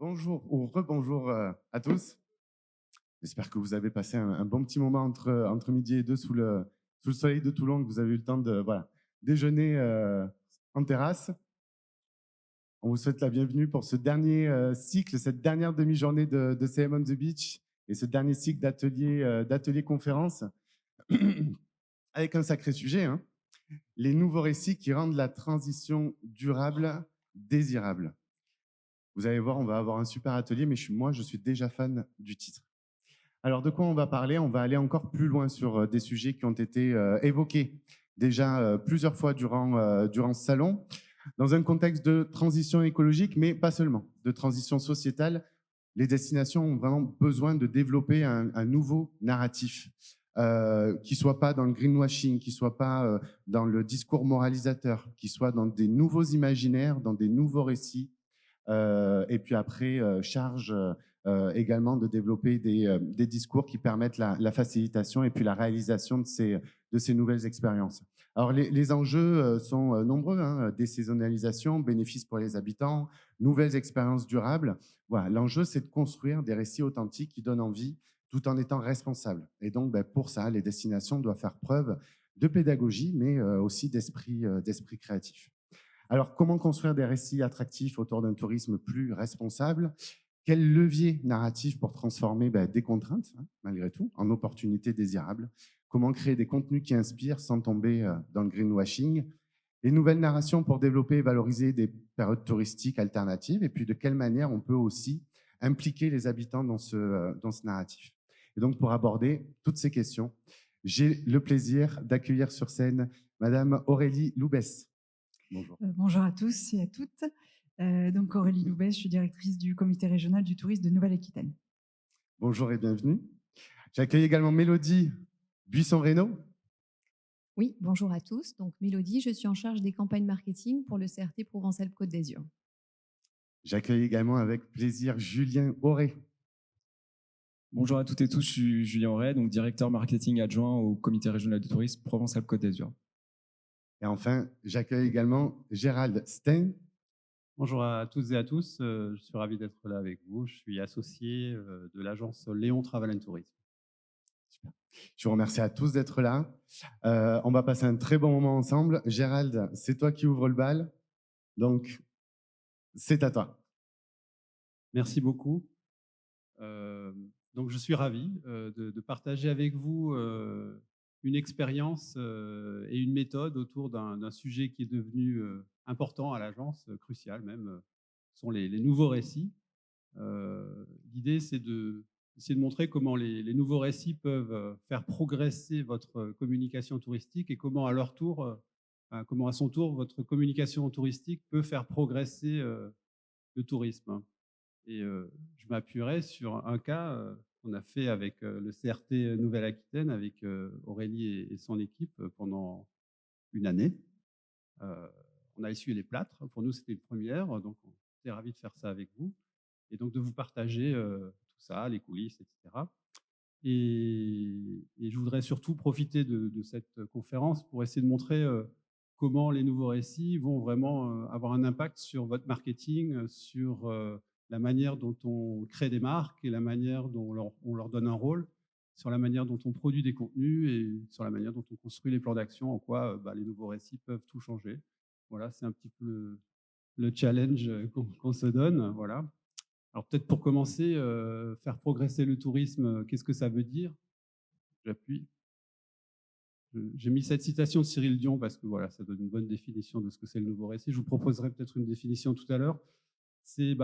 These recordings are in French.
Bonjour ou rebonjour à tous. J'espère que vous avez passé un bon petit moment entre midi et deux sous le soleil de Toulon, que vous avez eu le temps de déjeuner en terrasse. On vous souhaite la bienvenue pour ce dernier cycle, cette dernière demi-journée de CM on the Beach et ce dernier cycle d'ateliers conférences avec un sacré sujet, hein, les nouveaux récits qui rendent la transition durable désirable. Vous allez voir, on va avoir un super atelier, mais moi, je suis déjà fan du titre. Alors, de quoi on va parler? On va aller encore plus loin sur des sujets qui ont été évoqués déjà plusieurs fois durant ce salon, dans un contexte de transition écologique, mais pas seulement, de transition sociétale. Les destinations ont vraiment besoin de développer un nouveau narratif qui ne soit pas dans le greenwashing, qui ne soit pas dans le discours moralisateur, qui soit dans des nouveaux imaginaires, dans des nouveaux récits. Et puis après, charge également de développer des discours qui permettent la facilitation et puis la réalisation de ces nouvelles expériences. Alors les enjeux sont nombreux, hein, désaisonnalisation, bénéfices pour les habitants, nouvelles expériences durables. Voilà, l'enjeu, c'est de construire des récits authentiques qui donnent envie tout en étant responsables. Et donc, pour ça, les destinations doivent faire preuve de pédagogie, mais aussi d'esprit créatif. Alors, comment construire des récits attractifs autour d'un tourisme plus responsable? Quel levier narratif pour transformer des contraintes, hein, malgré tout, en opportunités désirables? Comment créer des contenus qui inspirent sans tomber dans le greenwashing? Les nouvelles narrations pour développer et valoriser des périodes touristiques alternatives? Et puis, de quelle manière on peut aussi impliquer les habitants dans ce narratif? Et donc, pour aborder toutes ces questions, j'ai le plaisir d'accueillir sur scène Madame Aurélie Loubès. Bonjour. Bonjour à tous et à toutes. Donc Aurélie Loubès, je suis directrice du comité régional du tourisme de Nouvelle-Aquitaine. Bonjour et bienvenue. J'accueille également Mélodie Buisson-Reynaud. Oui, bonjour à tous. Donc Mélodie, je suis en charge des campagnes marketing pour le CRT Provence-Alpes-Côte d'Azur. J'accueille également avec plaisir Julien Auré. Bonjour à toutes et tous, je suis Julien Auret, donc directeur marketing adjoint au comité régional du tourisme Provence-Alpes-Côte d'Azur. Et enfin, j'accueille également Gérald Stein. Bonjour à toutes et à tous, je suis ravi d'être là avec vous. Je suis associé de l'agence Léon Travel Tourisme. Super. Je vous remercie à tous d'être là. On va passer un très bon moment ensemble. Gérald, c'est toi qui ouvre le bal, donc c'est à toi. Merci beaucoup. Donc je suis ravi de partager avec vous une expérience et une méthode autour d'un sujet qui est devenu important à l'agence, crucial même, sont les nouveaux récits. L'idée, c'est d'essayer de montrer comment les nouveaux récits peuvent faire progresser votre communication touristique et comment à leur tour, comment à son tour, votre communication touristique peut faire progresser le tourisme. Et je m'appuierai sur un cas qu'on a fait avec le CRT Nouvelle-Aquitaine, avec Aurélie et son équipe pendant une année. On a essuyé les plâtres. Pour nous, c'était une première, donc on était ravis de faire ça avec vous et donc de vous partager tout ça, les coulisses, etc. Et je voudrais surtout profiter de cette conférence pour essayer de montrer comment les nouveaux récits vont vraiment avoir un impact sur votre marketing, sur la manière dont on crée des marques et la manière dont on leur donne un rôle, sur la manière dont on produit des contenus et sur la manière dont on construit les plans d'action, en quoi les nouveaux récits peuvent tout changer. Voilà, c'est un petit peu le challenge qu'on se donne. Voilà. Alors peut-être pour commencer, faire progresser le tourisme, qu'est-ce que ça veut dire? J'appuie. J'ai mis cette citation de Cyril Dion parce que voilà, ça donne une bonne définition de ce que c'est le nouveau récit. Je vous proposerai peut-être une définition tout à l'heure. C'est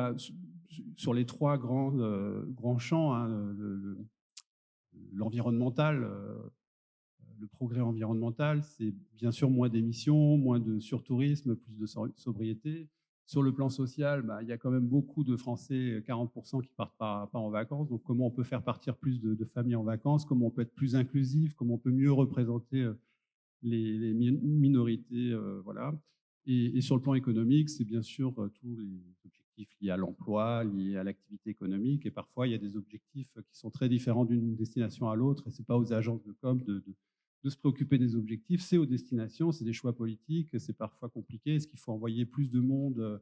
sur les trois grands champs, hein, l'environnemental, le progrès environnemental, c'est bien sûr moins d'émissions, moins de surtourisme, plus de sobriété. Sur le plan social, il y a quand même beaucoup de Français, 40% qui partent pas en vacances. Donc, comment on peut faire partir plus de familles en vacances? Comment on peut être plus inclusif? Comment on peut mieux représenter les minorités? Voilà. Et sur le plan économique, c'est bien sûr tous les objectifs liés à l'emploi, liés à l'activité économique. Et parfois, il y a des objectifs qui sont très différents d'une destination à l'autre. Et ce n'est pas aux agences de com de se préoccuper des objectifs, c'est aux destinations, c'est des choix politiques, c'est parfois compliqué. Est-ce qu'il faut envoyer plus de monde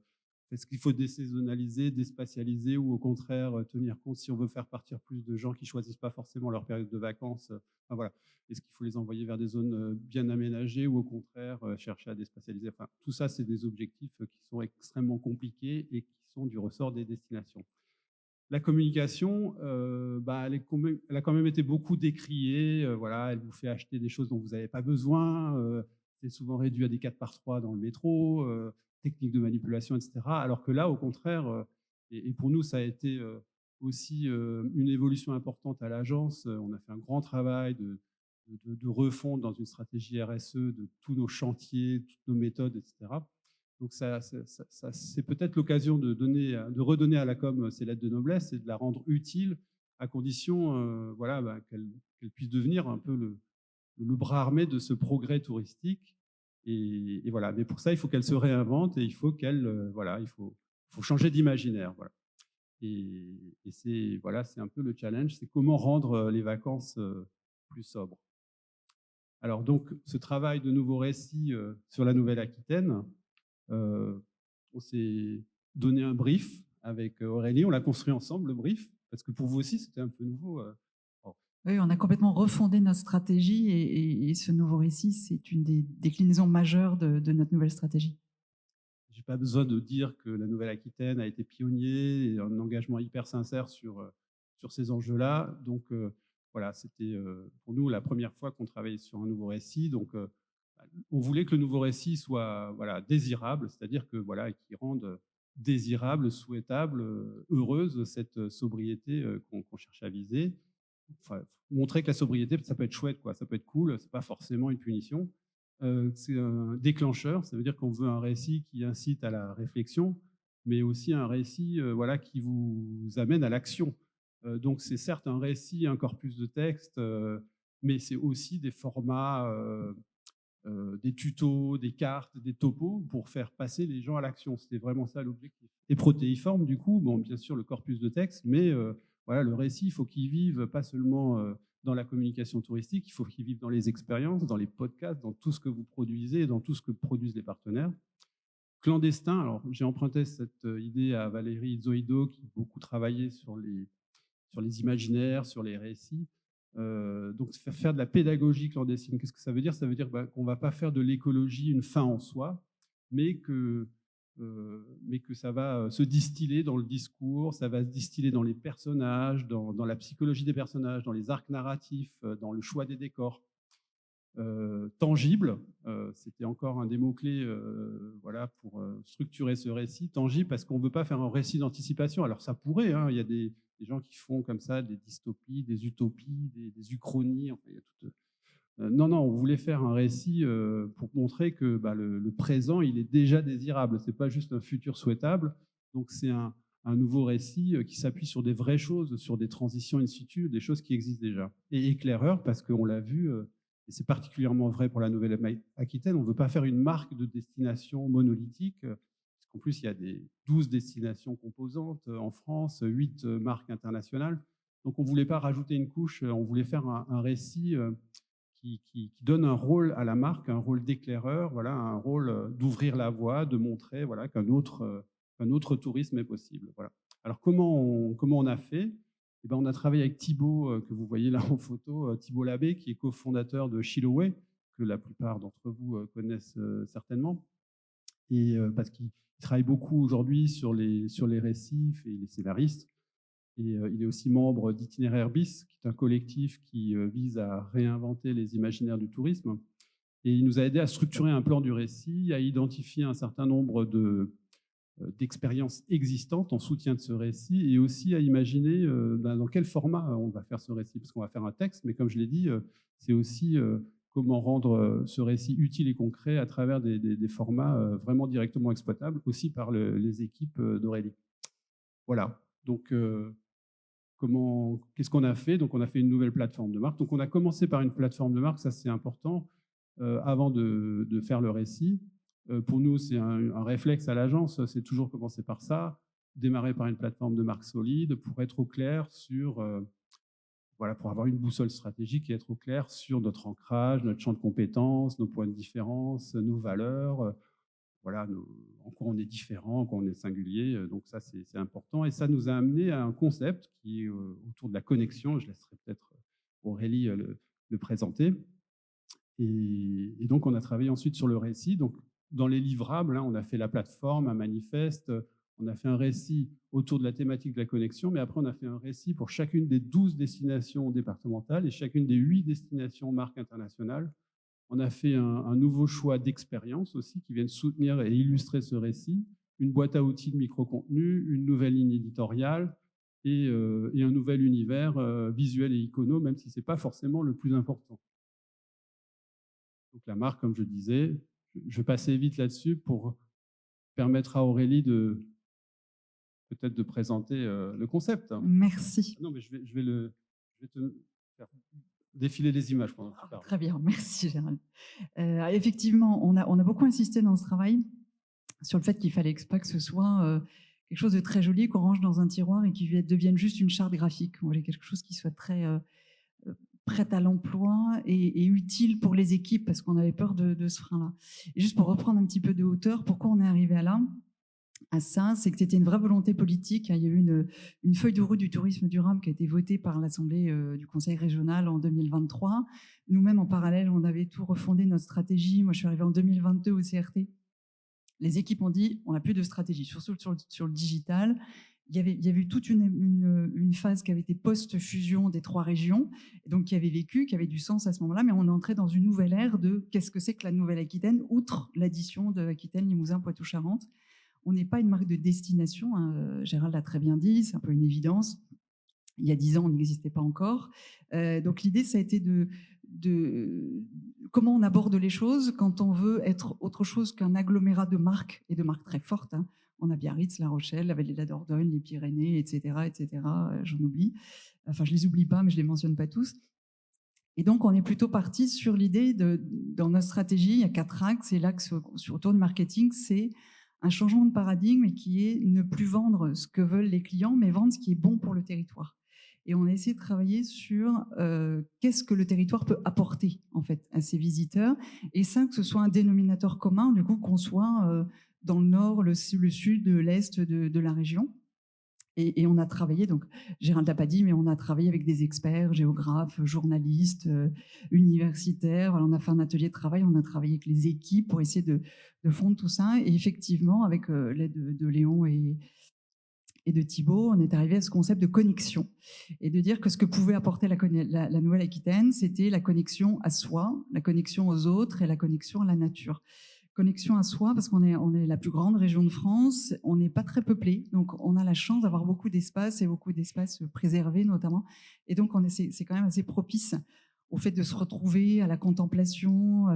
Est-ce qu'il faut désaisonnaliser, déspatialiser ou au contraire tenir compte si on veut faire partir plus de gens qui ne choisissent pas forcément leur période de vacances enfin, voilà. Est-ce qu'il faut les envoyer vers des zones bien aménagées ou au contraire chercher à déspatialiser enfin, tout ça, c'est des objectifs qui sont extrêmement compliqués et qui sont du ressort des destinations. La communication, elle a quand même été beaucoup décriée. Voilà, elle vous fait acheter des choses dont vous n'avez pas besoin. C'est souvent réduit à des 4x3 dans le métro, techniques de manipulation, etc. Alors que là, au contraire, et pour nous, ça a été aussi une évolution importante à l'agence. On a fait un grand travail de refonte dans une stratégie RSE de tous nos chantiers, toutes nos méthodes, etc. Donc, c'est peut-être l'occasion de redonner à la com ses lettres de noblesse et de la rendre utile à condition qu'elle puisse devenir un peu le bras armé de ce progrès touristique. Et voilà. Mais pour ça, il faut qu'elle se réinvente et il faut il faut changer d'imaginaire. Voilà. Et c'est un peu le challenge, c'est comment rendre les vacances plus sobres. Alors donc, ce travail de nouveaux récits sur la Nouvelle-Aquitaine, on s'est donné un brief avec Aurélie, on l'a construit ensemble, le brief, parce que pour vous aussi, c'était un peu nouveau. Oui, on a complètement refondé notre stratégie et ce nouveau récit, c'est une des déclinaisons majeures de notre nouvelle stratégie. Je n'ai pas besoin de dire que la Nouvelle-Aquitaine a été pionnier et un engagement hyper sincère sur ces enjeux-là. Donc, voilà, c'était pour nous la première fois qu'on travaillait sur un nouveau récit. Donc, on voulait que le nouveau récit soit désirable, c'est-à-dire que qu'il rende désirable, souhaitable, heureuse cette sobriété qu'on cherche à viser. Enfin, montrer que la sobriété, ça peut être chouette, quoi, ça peut être cool, c'est pas forcément une punition. C'est un déclencheur, ça veut dire qu'on veut un récit qui incite à la réflexion, mais aussi un récit qui vous amène à l'action. Donc c'est certes un récit, un corpus de texte, mais c'est aussi des formats, des tutos, des cartes, des topos pour faire passer les gens à l'action. C'était vraiment ça l'objectif. Et protéiforme, du coup, bon, bien sûr le corpus de texte, mais le récit, il faut qu'il vive pas seulement dans la communication touristique, il faut qu'il vive dans les expériences, dans les podcasts, dans tout ce que vous produisez et dans tout ce que produisent les partenaires. Clandestin, alors j'ai emprunté cette idée à Valérie Zoïdo qui a beaucoup travaillé sur les imaginaires, sur les récits. Donc faire de la pédagogie clandestine, qu'est-ce que ça veut dire? Ça veut dire qu'on ne va pas faire de l'écologie une fin en soi, mais que ça va se distiller dans le discours, ça va se distiller dans les personnages, dans la psychologie des personnages, dans les arcs narratifs, dans le choix des décors. Tangible, c'était encore un des mots-clés pour structurer ce récit. Tangible parce qu'on ne veut pas faire un récit d'anticipation. Alors ça pourrait, hein, il y a des gens qui font comme ça des dystopies, des utopies, des uchronies. Enfin, il y a tout, non, on voulait faire un récit pour montrer que le présent, il est déjà désirable. Ce n'est pas juste un futur souhaitable. Donc c'est un nouveau récit qui s'appuie sur des vraies choses, sur des transitions in situ, des choses qui existent déjà. Et éclaireur, parce qu'on l'a vu, et c'est particulièrement vrai pour la Nouvelle-Aquitaine, on ne veut pas faire une marque de destination monolithique, parce qu'en plus, il y a 12 destinations composantes en France, 8 marques internationales. Donc on ne voulait pas rajouter une couche, on voulait faire un récit qui donne un rôle à la marque, un rôle d'éclaireur, un rôle d'ouvrir la voie, de montrer qu'un autre tourisme est possible. Voilà. Alors comment on a fait? Eh ben, on a travaillé avec Thibaut, que vous voyez là en photo, Thibaut Labbé, qui est cofondateur de Chiloé, que la plupart d'entre vous connaissent certainement, et parce qu'il travaille beaucoup aujourd'hui sur les récifs et les scénaristes. Et il est aussi membre d'Itinéraire Bis, qui est un collectif qui vise à réinventer les imaginaires du tourisme. Et il nous a aidé à structurer un plan du récit, à identifier un certain nombre d'expériences existantes en soutien de ce récit, et aussi à imaginer dans quel format on va faire ce récit. Parce qu'on va faire un texte, mais comme je l'ai dit, c'est aussi comment rendre ce récit utile et concret à travers des formats vraiment directement exploitables, aussi par les équipes d'Aurélie. Voilà. Donc, qu'est-ce qu'on a fait? Donc, on a fait une nouvelle plateforme de marque. Donc, on a commencé par une plateforme de marque, ça c'est important, avant de faire le récit. Pour nous, c'est un réflexe à l'agence, c'est toujours commencer par ça, démarrer par une plateforme de marque solide pour être au clair sur, pour avoir une boussole stratégique et être au clair sur notre ancrage, notre champ de compétences, nos points de différence, nos valeurs. voilà, en quoi on est différent, en quoi on est singulier. Donc ça, c'est important. Et ça nous a amené à un concept qui est autour de la connexion. Je laisserai peut-être Aurélie le présenter. Et donc, on a travaillé ensuite sur le récit. Donc, dans les livrables, hein, on a fait la plateforme, un manifeste, on a fait un récit autour de la thématique de la connexion, mais après, on a fait un récit pour chacune des 12 destinations départementales et chacune des 8 destinations marques internationales. On a fait un nouveau choix d'expérience aussi qui viennent soutenir et illustrer ce récit, une boîte à outils de micro-contenu, une nouvelle ligne éditoriale et un nouvel univers visuel et icono, même si ce n'est pas forcément le plus important. Donc la marque, comme je disais, je vais passer vite là-dessus pour permettre à Aurélie peut-être de présenter le concept. Merci. Non, mais je vais te faire défiler les images pendant que tu parles. Très bien, merci Gérald. Effectivement, on a beaucoup insisté dans ce travail sur le fait qu'il fallait pas que ce soit quelque chose de très joli qu'on range dans un tiroir et qui devienne juste une charte graphique. On voulait quelque chose qui soit très prête à l'emploi et utile pour les équipes parce qu'on avait peur de ce frein-là. Et juste pour reprendre un petit peu de hauteur, pourquoi on est arrivé à ça, c'est que c'était une vraie volonté politique. Il y a eu une feuille de route du tourisme durable qui a été votée par l'Assemblée du Conseil régional en 2023. Nous-mêmes, en parallèle, on avait tout refondé notre stratégie. Moi, je suis arrivée en 2022 au CRT. Les équipes ont dit, on n'a plus de stratégie, surtout sur le digital. Il y avait eu toute une phase qui avait été post-fusion des 3 régions, donc qui avait vécu, qui avait du sens à ce moment-là, mais on est entré dans une nouvelle ère de qu'est-ce que c'est que la Nouvelle-Aquitaine, outre l'addition de Aquitaine, Limousin, Poitou-Charentes. On n'est pas une marque de destination, hein. Gérald l'a très bien dit, c'est un peu une évidence. Il y a 10 ans, on n'existait pas encore. Donc l'idée, ça a été de comment on aborde les choses quand on veut être autre chose qu'un agglomérat de marques, et de marques très fortes, hein. On a Biarritz, La Rochelle, la Vallée de la Dordogne, les Pyrénées, etc. etc. J'en oublie. Enfin, je ne les oublie pas, mais je ne les mentionne pas tous. Et donc, on est plutôt parti sur l'idée dans notre stratégie, il y a 4 axes, et l'axe autour du marketing, c'est un changement de paradigme qui est ne plus vendre ce que veulent les clients, mais vendre ce qui est bon pour le territoire. Et on a essayé de travailler sur qu'est-ce que le territoire peut apporter en fait à ses visiteurs, et ça, que ce soit un dénominateur commun, du coup, qu'on soit dans le nord, le sud, l'est de la région. Et on a travaillé, donc Gérald n'a pas dit, mais on a travaillé avec des experts, géographes, journalistes, universitaires. Voilà, on a fait un atelier de travail, on a travaillé avec les équipes pour essayer de fondre tout ça. Et effectivement, avec l'aide de Léon et de Thibaut, on est arrivé à ce concept de connexion. Et de dire que ce que pouvait apporter la Nouvelle-Aquitaine, c'était la connexion à soi, la connexion aux autres et la connexion à la nature. Connexion à soi, parce qu'on est la plus grande région de France, on n'est pas très peuplé, donc on a la chance d'avoir beaucoup d'espace et beaucoup d'espaces préservés notamment, et donc c'est quand même assez propice au fait de se retrouver à la contemplation,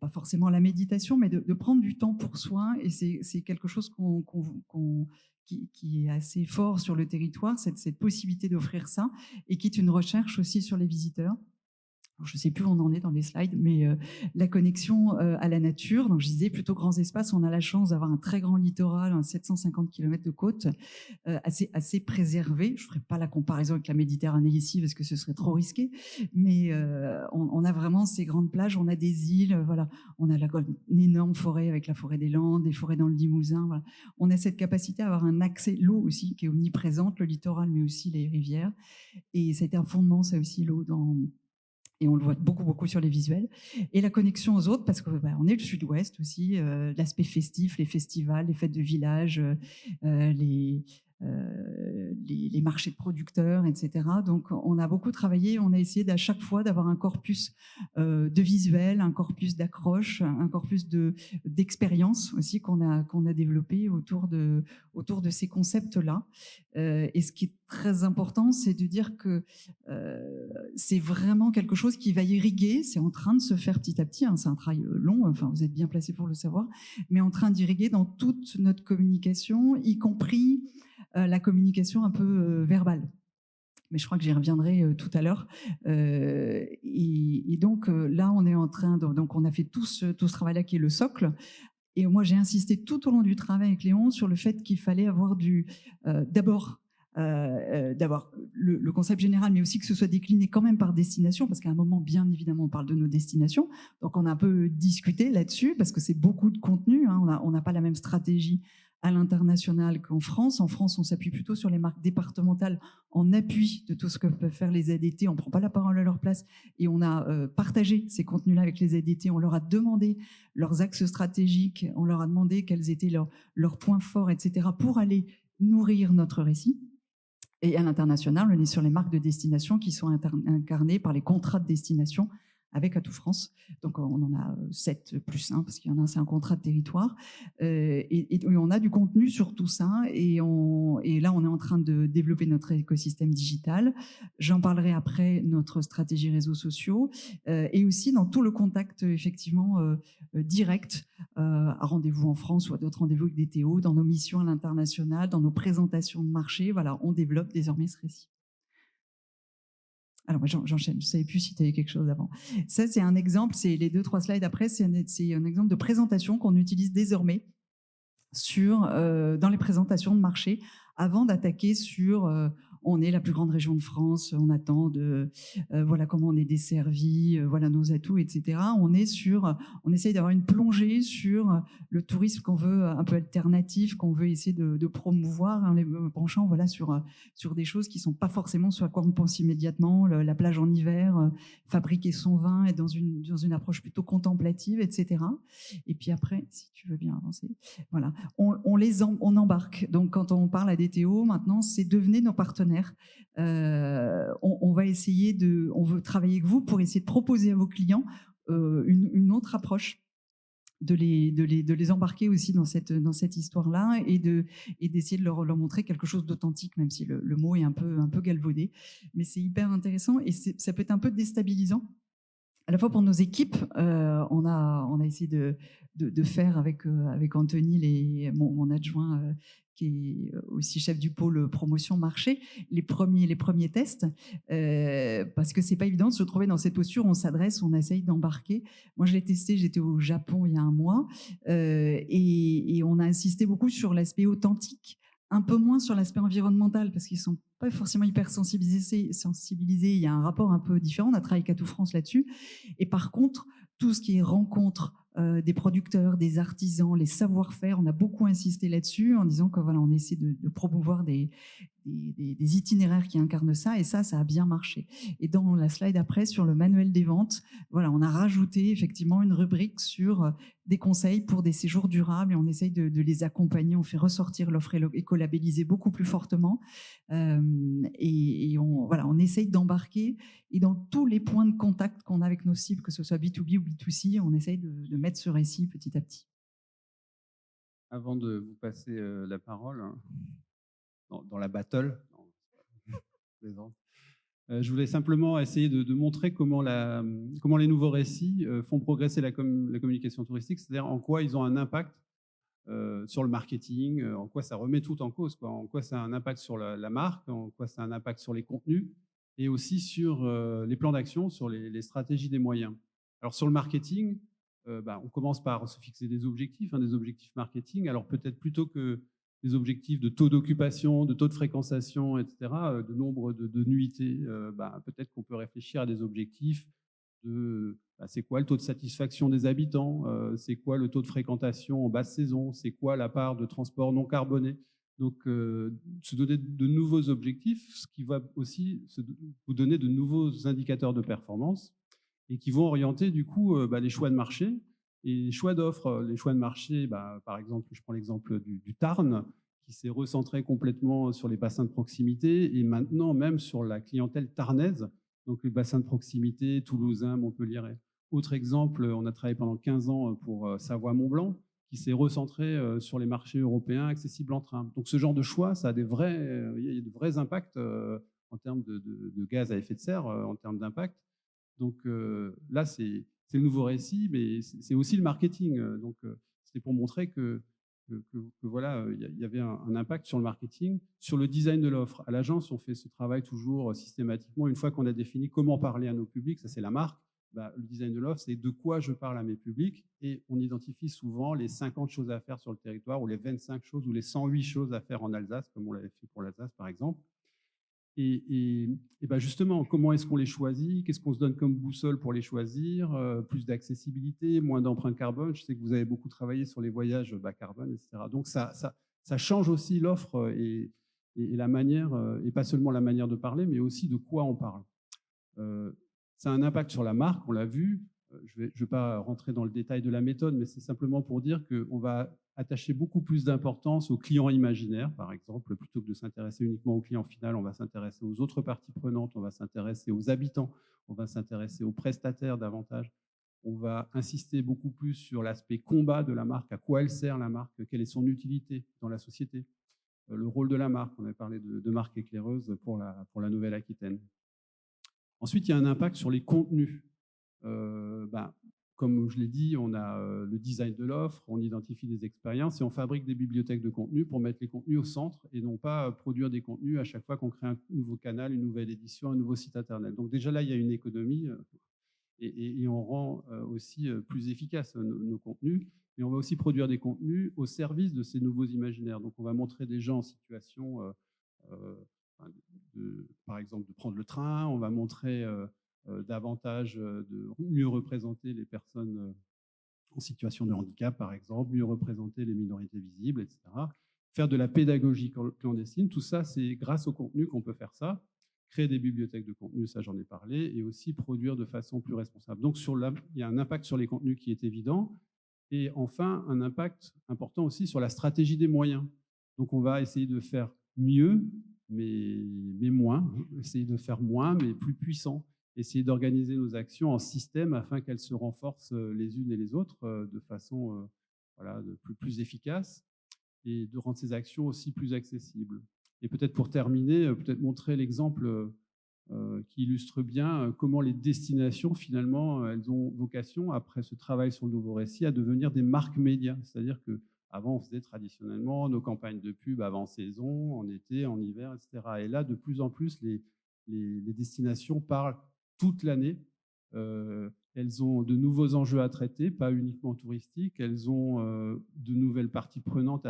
pas forcément à la méditation, mais de prendre du temps pour soi, et c'est quelque chose qui est assez fort sur le territoire, cette possibilité d'offrir ça, et qui est une recherche aussi sur les visiteurs. Je ne sais plus où on en est dans les slides, mais la connexion à la nature. Donc, je disais plutôt grands espaces. On a la chance d'avoir un très grand littoral, 750 km de côte, assez préservé. Je ne ferai pas la comparaison avec la Méditerranée ici parce que ce serait trop risqué, mais on a vraiment ces grandes plages. On a des îles, voilà. On a une énorme forêt avec la forêt des Landes, des forêts dans le Limousin. Voilà. On a cette capacité à avoir un accès, l'eau aussi, qui est omniprésente, le littoral, mais aussi les rivières. Et ça a été un fondement, ça aussi, l'eau et on le voit beaucoup sur les visuels. Et la connexion aux autres, parce qu'on est le sud-ouest aussi, l'aspect festif, les festivals, les fêtes de village, les marchés de producteurs, etc. Donc, on a beaucoup travaillé, on a essayé à chaque fois d'avoir un corpus de visuels, un corpus d'accroche, un corpus d'expérience aussi qu'on a développé autour de ces concepts-là. Et ce qui est très important, c'est de dire que c'est vraiment quelque chose qui va irriguer, c'est en train de se faire petit à petit, hein, c'est un travail long, enfin, vous êtes bien placé pour le savoir, mais en train d'irriguer dans toute notre communication, y compris la communication un peu verbale. Mais je crois que j'y reviendrai tout à l'heure. Et donc là, on est en train donc on a fait tout ce travail-là qui est le socle. Et moi, j'ai insisté tout au long du travail avec Léon sur le fait qu'il fallait avoir d'abord d'avoir le concept général, mais aussi que ce soit décliné quand même par destination, parce qu'à un moment, bien évidemment, on parle de nos destinations. Donc, on a un peu discuté là-dessus, parce que c'est beaucoup de contenu. Hein. On n'a pas la même stratégie à l'international qu'en France. En France, on s'appuie plutôt sur les marques départementales en appui de tout ce que peuvent faire les ZDT. On ne prend pas la parole à leur place et on a partagé ces contenus-là avec les ZDT. On leur a demandé leurs axes stratégiques, on leur a demandé quels étaient leurs points forts, etc., pour aller nourrir notre récit. Et à l'international, on est sur les marques de destination qui sont incarnées par les contrats de destination avec Atout France. Donc, on en a 7 plus 1, parce qu'il y en a un, c'est un contrat de territoire. Et on a du contenu sur tout ça. Et là, on est en train de développer notre écosystème digital. J'en parlerai après, notre stratégie réseaux sociaux. Et aussi dans tout le contact, effectivement, direct, à rendez-vous en France ou à d'autres rendez-vous avec des TO, dans nos missions à l'international, dans nos présentations de marché. Voilà, on développe désormais ce récit. Alors, moi, j'enchaîne. Je ne savais plus si tu avais quelque chose avant. Ça, c'est un exemple. C'est les 2-3 slides après. C'est un exemple de présentation qu'on utilise désormais dans les présentations de marché avant d'attaquer sur on est la plus grande région de France, on attend voilà comment on est desservi, voilà nos atouts, etc. On essaye d'avoir une plongée sur le tourisme qu'on veut un peu alternatif, qu'on veut essayer de promouvoir, en les branchant voilà, sur des choses qui ne sont pas forcément ce à quoi on pense immédiatement, la plage en hiver, fabriquer son vin, être dans une approche plutôt contemplative, etc. Et puis après, si tu veux bien avancer, voilà, on embarque. Donc quand on parle à des TO, maintenant, c'est devenez nos partenaires. On va essayer on veut travailler avec vous pour essayer de proposer à vos clients une autre approche, de les embarquer aussi dans cette histoire-là et d'essayer de leur montrer quelque chose d'authentique, même si le mot est un peu galvaudé. Mais c'est hyper intéressant et ça peut être un peu déstabilisant. À la fois pour nos équipes, on a essayé de faire avec Anthony, mon adjoint, qui est aussi chef du pôle promotion marché, les premiers tests, parce que c'est pas évident de se trouver dans cette posture. On s'adresse, on essaye d'embarquer. Moi, je l'ai testé, j'étais au Japon il y a un mois, et on a insisté beaucoup sur l'aspect authentique, un peu moins sur l'aspect environnemental, parce qu'ils ne sont pas forcément hyper sensibilisés. Il y a un rapport un peu différent. On a travaillé avec Atout France là-dessus. Et par contre, tout ce qui est rencontre des producteurs, des artisans, les savoir-faire, on a beaucoup insisté là-dessus en disant que voilà, on essaie de promouvoir des itinéraires qui incarnent ça, et ça a bien marché. Et dans la slide après, sur le manuel des ventes, voilà, on a rajouté effectivement une rubrique sur des conseils pour des séjours durables, et on essaye de les accompagner. On fait ressortir l'offre écolabellisée beaucoup plus fortement, et on essaye d'embarquer, et dans tous les points de contact qu'on a avec nos cibles, que ce soit B2B ou B2C, on essaye de mettre ce récit petit à petit. Avant de vous passer la parole, dans la battle, je voulais simplement essayer de montrer comment les nouveaux récits font progresser la communication touristique, c'est-à-dire en quoi ils ont un impact sur le marketing, en quoi ça remet tout en cause, en quoi ça a un impact sur la marque, en quoi ça a un impact sur les contenus, et aussi sur les plans d'action, sur les stratégies des moyens. Alors sur le marketing, on commence par se fixer des objectifs marketing. Alors peut-être plutôt que des objectifs de taux d'occupation, de taux de fréquentation, etc., de nombre de nuitées, peut-être qu'on peut réfléchir à des objectifs de c'est quoi le taux de satisfaction des habitants, c'est quoi le taux de fréquentation en basse saison, c'est quoi la part de transport non carboné. Donc, se donner de nouveaux objectifs, ce qui va aussi vous donner de nouveaux indicateurs de performance et qui vont orienter du coup les choix de marché et les choix d'offres. Les choix de marché, par exemple, je prends l'exemple du Tarn, qui s'est recentré complètement sur les bassins de proximité et maintenant même sur la clientèle tarnaise, donc les bassins de proximité, toulousains, montpelliérais. Autre exemple, on a travaillé pendant 15 ans pour Savoie-Mont-Blanc, qui s'est recentré sur les marchés européens accessibles en train. Donc ce genre de choix, ça a il y a de vrais impacts en termes de gaz à effet de serre, en termes d'impact. Donc là, c'est le nouveau récit, mais c'est aussi le marketing. Donc c'était pour montrer que voilà, il y avait un impact sur le marketing, sur le design de l'offre. À l'agence, on fait ce travail toujours systématiquement. Une fois qu'on a défini comment parler à nos publics, ça c'est la marque, le design de l'offre, c'est de quoi je parle à mes publics, et on identifie souvent les 50 choses à faire sur le territoire, ou les 25 choses, ou les 108 choses à faire en Alsace, comme on l'avait fait pour l'Alsace, par exemple. Et justement, comment est-ce qu'on les choisit? Qu'est-ce qu'on se donne comme boussole pour les choisir? Plus d'accessibilité, moins d'empreinte carbone. Je sais que vous avez beaucoup travaillé sur les voyages bas carbone, etc. Donc, ça change aussi l'offre et la manière, et pas seulement la manière de parler, mais aussi de quoi on parle. Ça a un impact sur la marque, on l'a vu. Je vais pas rentrer dans le détail de la méthode, mais c'est simplement pour dire qu'on va attacher beaucoup plus d'importance aux clients imaginaires, par exemple, plutôt que de s'intéresser uniquement au client final, on va s'intéresser aux autres parties prenantes, on va s'intéresser aux habitants, on va s'intéresser aux prestataires davantage. On va insister beaucoup plus sur l'aspect combat de la marque, à quoi elle sert la marque, quelle est son utilité dans la société, le rôle de la marque. On a parlé de marque éclaireuse pour la Nouvelle-Aquitaine. Ensuite, il y a un impact sur les contenus. Comme je l'ai dit, on a le design de l'offre, on identifie des expériences et on fabrique des bibliothèques de contenu pour mettre les contenus au centre et non pas produire des contenus à chaque fois qu'on crée un nouveau canal, une nouvelle édition, un nouveau site internet. Donc déjà là, il y a une économie et on rend aussi plus efficaces nos contenus. Et on va aussi produire des contenus au service de ces nouveaux imaginaires. Donc on va montrer des gens en situation, par exemple, de prendre le train, on va montrer davantage de mieux représenter les personnes en situation de handicap, par exemple, mieux représenter les minorités visibles, etc. Faire de la pédagogie clandestine, tout ça, c'est grâce au contenu qu'on peut faire ça. Créer des bibliothèques de contenu, ça j'en ai parlé, et aussi produire de façon plus responsable. Donc il y a un impact sur les contenus qui est évident, et enfin un impact important aussi sur la stratégie des moyens. Donc on va essayer de faire mieux, mais moins, essayer de faire moins, mais plus puissant. Essayer d'organiser nos actions en système afin qu'elles se renforcent les unes et les autres de façon plus efficace et de rendre ces actions aussi plus accessibles. Et peut-être pour terminer, peut-être montrer l'exemple qui illustre bien comment les destinations, finalement, elles ont vocation, après ce travail sur le nouveau récit, à devenir des marques médias. C'est-à-dire qu'avant, on faisait traditionnellement nos campagnes de pub avant saison, en été, en hiver, etc. Et là, de plus en plus, les destinations parlent toute l'année. Elles ont de nouveaux enjeux à traiter, pas uniquement touristiques. Elles ont de nouvelles parties prenantes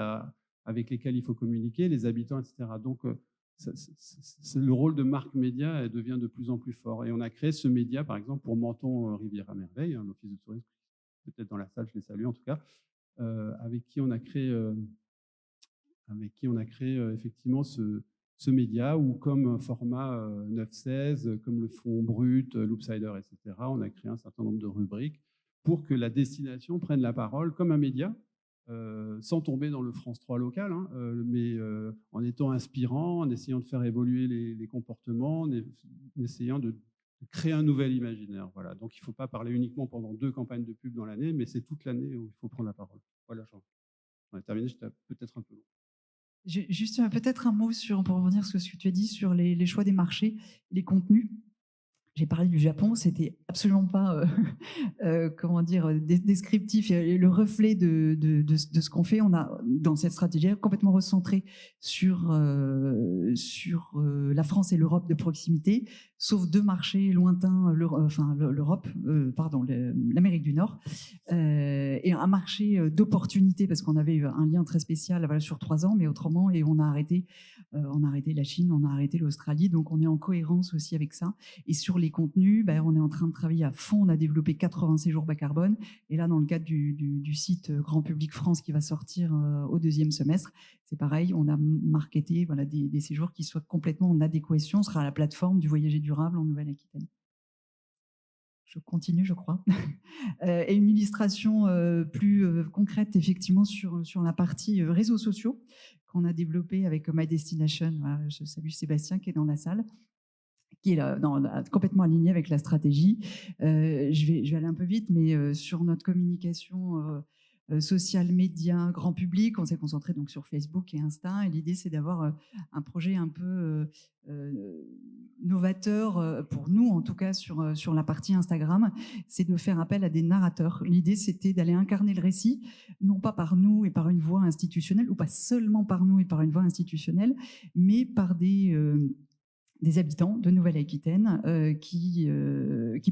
avec lesquelles il faut communiquer, les habitants, etc. Donc, le rôle de marque média devient de plus en plus fort. Et on a créé ce média, par exemple, pour Menton Rivière à Merveille, l'office de tourisme, peut-être dans la salle, je les salue en tout cas, avec qui on a créé effectivement ce média, ou comme format 9-16, comme le Fond Brut, Loopsider, etc. On a créé un certain nombre de rubriques pour que la destination prenne la parole comme un média, sans tomber dans le France 3 local, mais en étant inspirant, en essayant de faire évoluer les comportements, en essayant de créer un nouvel imaginaire. Voilà. Donc il ne faut pas parler uniquement pendant 2 campagnes de pub dans l'année, mais c'est toute l'année où il faut prendre la parole. Voilà, j'en ai terminé, j'étais peut-être un peu long. Juste peut-être un mot pour revenir sur ce que tu as dit sur les choix des marchés, les contenus. J'ai parlé du Japon, c'était absolument pas descriptif, et le reflet de ce qu'on fait. On a dans cette stratégie complètement recentré sur la France et l'Europe de proximité, sauf 2 marchés lointains, l'Amérique du Nord, et un marché d'opportunité, parce qu'on avait un lien très spécial sur 3 ans, mais autrement, et on a arrêté la Chine, on a arrêté l'Australie, donc on est en cohérence aussi avec ça. Et sur les contenus, on est en train de travailler à fond. On a développé 80 séjours bas carbone. Et là, dans le cadre du site Grand Public France qui va sortir au 2e semestre, c'est pareil, on a marketé des séjours qui soient complètement en adéquation. On sera à la plateforme du voyager durable en Nouvelle-Aquitaine. Je continue, je crois. Et une illustration plus concrète, effectivement, sur la partie réseaux sociaux qu'on a développé avec My Destination. Voilà, je salue Sébastien qui est dans la salle, qui est complètement aligné avec la stratégie. Je vais aller un peu vite, mais sur notre communication social, média, grand public, on s'est concentré donc sur Facebook et Insta. Et l'idée, c'est d'avoir un projet un peu novateur, pour nous en tout cas, sur la partie Instagram. C'est de faire appel à des narrateurs. L'idée, c'était d'aller incarner le récit, non pas par nous et par une voix institutionnelle, ou pas seulement par nous et par une voix institutionnelle, mais par des des habitants de Nouvelle-Aquitaine qui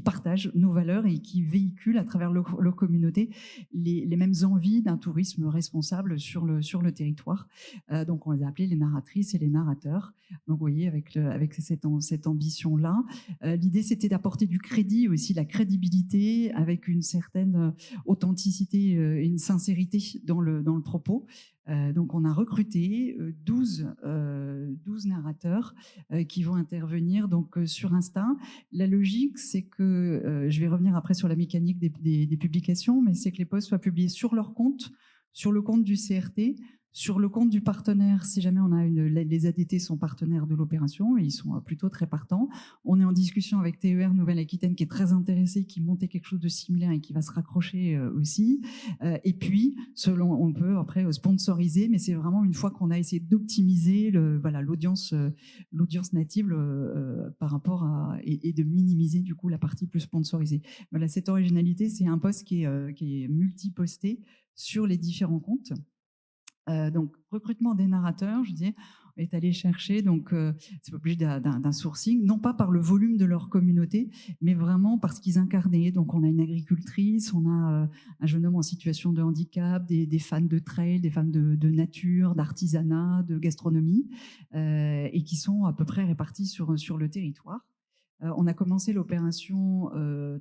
partagent nos valeurs et qui véhiculent à travers leur communauté les mêmes envies d'un tourisme responsable sur le territoire. Donc on les a appelés les narratrices et les narrateurs. Donc vous voyez, avec cette ambition-là, l'idée c'était d'apporter du crédit aussi, la crédibilité avec une certaine authenticité et une sincérité dans le propos. Donc on a recruté 12 narrateurs qui vont intervenir donc sur Insta. La logique, c'est que, je vais revenir après sur la mécanique des publications, mais c'est que les posts soient publiés sur leur compte, sur le compte du CRT, sur le compte du partenaire, si jamais on a les ADT sont partenaires de l'opération, et ils sont plutôt très partants. On est en discussion avec TER Nouvelle-Aquitaine qui est très intéressé, qui montait quelque chose de similaire et qui va se raccrocher aussi. Et puis, on peut après sponsoriser, mais c'est vraiment une fois qu'on a essayé d'optimiser l'audience native par rapport à et de minimiser du coup la partie plus sponsorisée. Voilà, cette originalité, c'est un post qui est multi-posté sur les différents comptes. Donc, recrutement des narrateurs, je disais, on est allé chercher, donc c'est pas obligé d'un sourcing, non pas par le volume de leur communauté, mais vraiment parce qu'ils incarnaient. Donc, on a une agricultrice, on a un jeune homme en situation de handicap, des fans de trail, des fans de nature, d'artisanat, de gastronomie, et qui sont à peu près répartis sur le territoire. On a commencé l'opération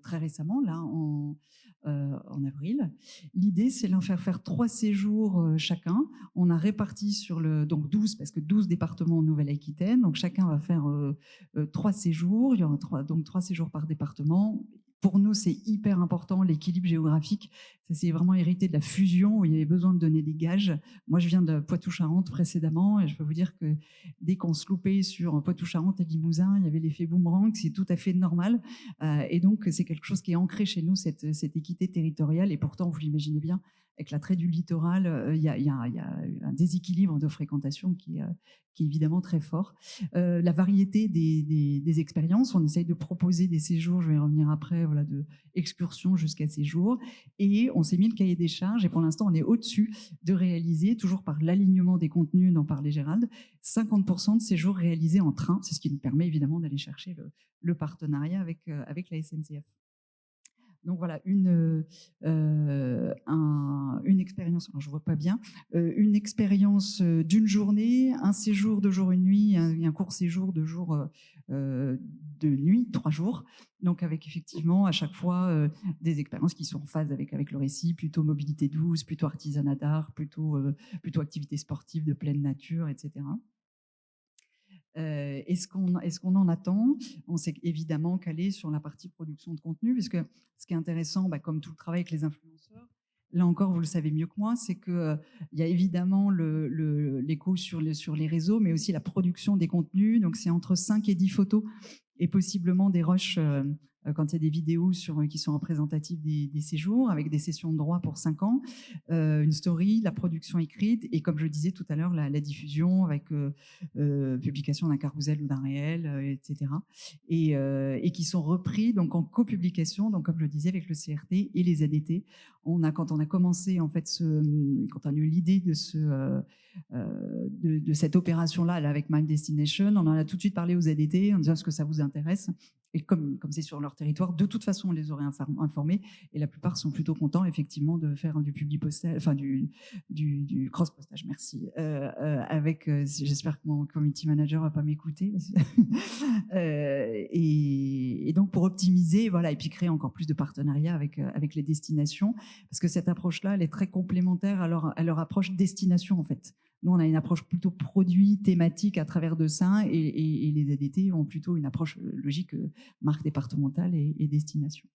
très récemment, là, en avril. L'idée, c'est de leur faire 3 séjours chacun. On a réparti donc 12, parce que 12 départements en Nouvelle-Aquitaine. Donc, chacun va faire 3 séjours. Il y aura 3 séjours par département. Pour nous, c'est hyper important, l'équilibre géographique. Ça, c'est vraiment hérité de la fusion où il y avait besoin de donner des gages. Moi, je viens de Poitou-Charentes précédemment et je peux vous dire que dès qu'on se loupait sur Poitou-Charentes et Limousin, il y avait l'effet boomerang, c'est tout à fait normal. Et donc, c'est quelque chose qui est ancré chez nous, cette équité territoriale. Et pourtant, vous l'imaginez bien, avec l'attrait du littoral, il y a un déséquilibre de fréquentation qui est évidemment très fort. La variété des expériences, on essaye de proposer des séjours, je vais y revenir après, voilà, de excursions jusqu'à séjours. Et on s'est mis le cahier des charges, et pour l'instant, on est au-dessus de réaliser, toujours par l'alignement des contenus dont parlait Gérald, 50% de séjours réalisés en train. C'est ce qui nous permet évidemment d'aller chercher le partenariat avec la SNCF. Donc voilà, une expérience, alors je ne vois pas bien, une expérience d'une journée, un séjour de jour et nuit, un court séjour de jour de nuit, 3 jours. Donc avec effectivement à chaque fois des expériences qui sont en phase avec le récit, plutôt mobilité douce, plutôt artisanat d'art, plutôt activités sportives de pleine nature, etc. Est-ce qu'on en attend? On s'est évidemment calé sur la partie production de contenu, puisque ce qui est intéressant, comme tout le travail avec les influenceurs, là encore, vous le savez mieux que moi, c'est qu'il y a évidemment l'écho sur les réseaux, mais aussi la production des contenus. Donc, c'est entre 5 et 10 photos et possiblement des rushs quand il y a des vidéos qui sont représentatives des séjours, avec des sessions de droit pour 5 ans, une story, la production écrite, et comme je le disais tout à l'heure, la diffusion avec publication d'un carrousel ou d'un réel, etc. Et qui sont repris donc en copublication, donc comme je le disais, avec le CRT et les ADT. Quand on a commencé, en fait, quand on a eu l'idée de cette opération-là avec Mind Destination, on en a tout de suite parlé aux ADT en disant est-ce que ça vous intéresse? Et comme c'est sur leur territoire, de toute façon, on les aurait informés. Et la plupart sont plutôt contents, effectivement, de faire du publipostage, enfin du cross-postage, merci. Avec, j'espère que mon community manager va pas m'écouter. Et donc, pour optimiser, voilà, et puis créer encore plus de partenariats avec les destinations, parce que cette approche-là, elle est très complémentaire à leur approche destination, en fait. Nous, on a une approche plutôt produit, thématique à travers de ça, et les ADT ont plutôt une approche logique marque départementale et destination.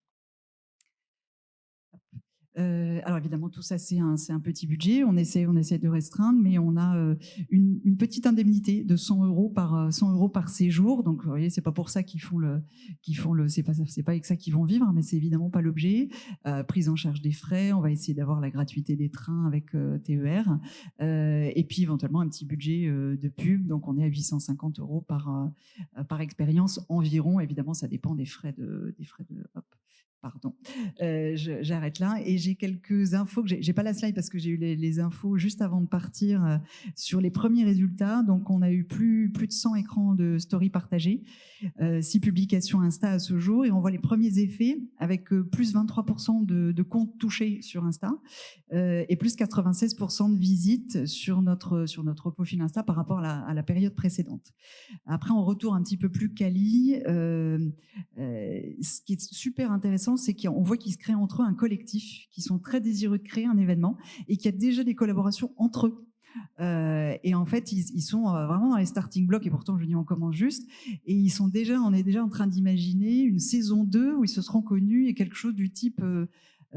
Alors évidemment, tout ça, c'est un petit budget. On essaie de restreindre, mais on a une petite indemnité de 100 € par séjour. Donc, vous voyez, c'est pas pour ça qu'ils font le, c'est pas avec ça qu'ils vont vivre, mais c'est évidemment pas l'objet. Prise en charge des frais. On va essayer d'avoir la gratuité des trains avec TER, et puis éventuellement un petit budget de pub. Donc, on est à 850 € par expérience environ. Évidemment, ça dépend des frais de Pardon, j'arrête là et j'ai quelques infos que j'ai pas la slide parce que j'ai eu les infos juste avant de partir sur les premiers résultats. Donc on a eu plus de 100 écrans de story partagés, 6 publications Insta à ce jour et on voit les premiers effets avec plus 23% de comptes touchés sur Insta et plus 96% de visites sur notre profil Insta par rapport à la période précédente. Après, en retour un petit peu plus quali, ce qui est super intéressant, c'est qu'on voit qu'ils se créent entre eux un collectif, qui sont très désireux de créer un événement et qu'il y a déjà des collaborations entre eux. Et en fait, ils sont vraiment dans les starting blocks et pourtant, je dis on commence juste. Et on est déjà en train d'imaginer une saison 2 où ils se seront connus et quelque chose du type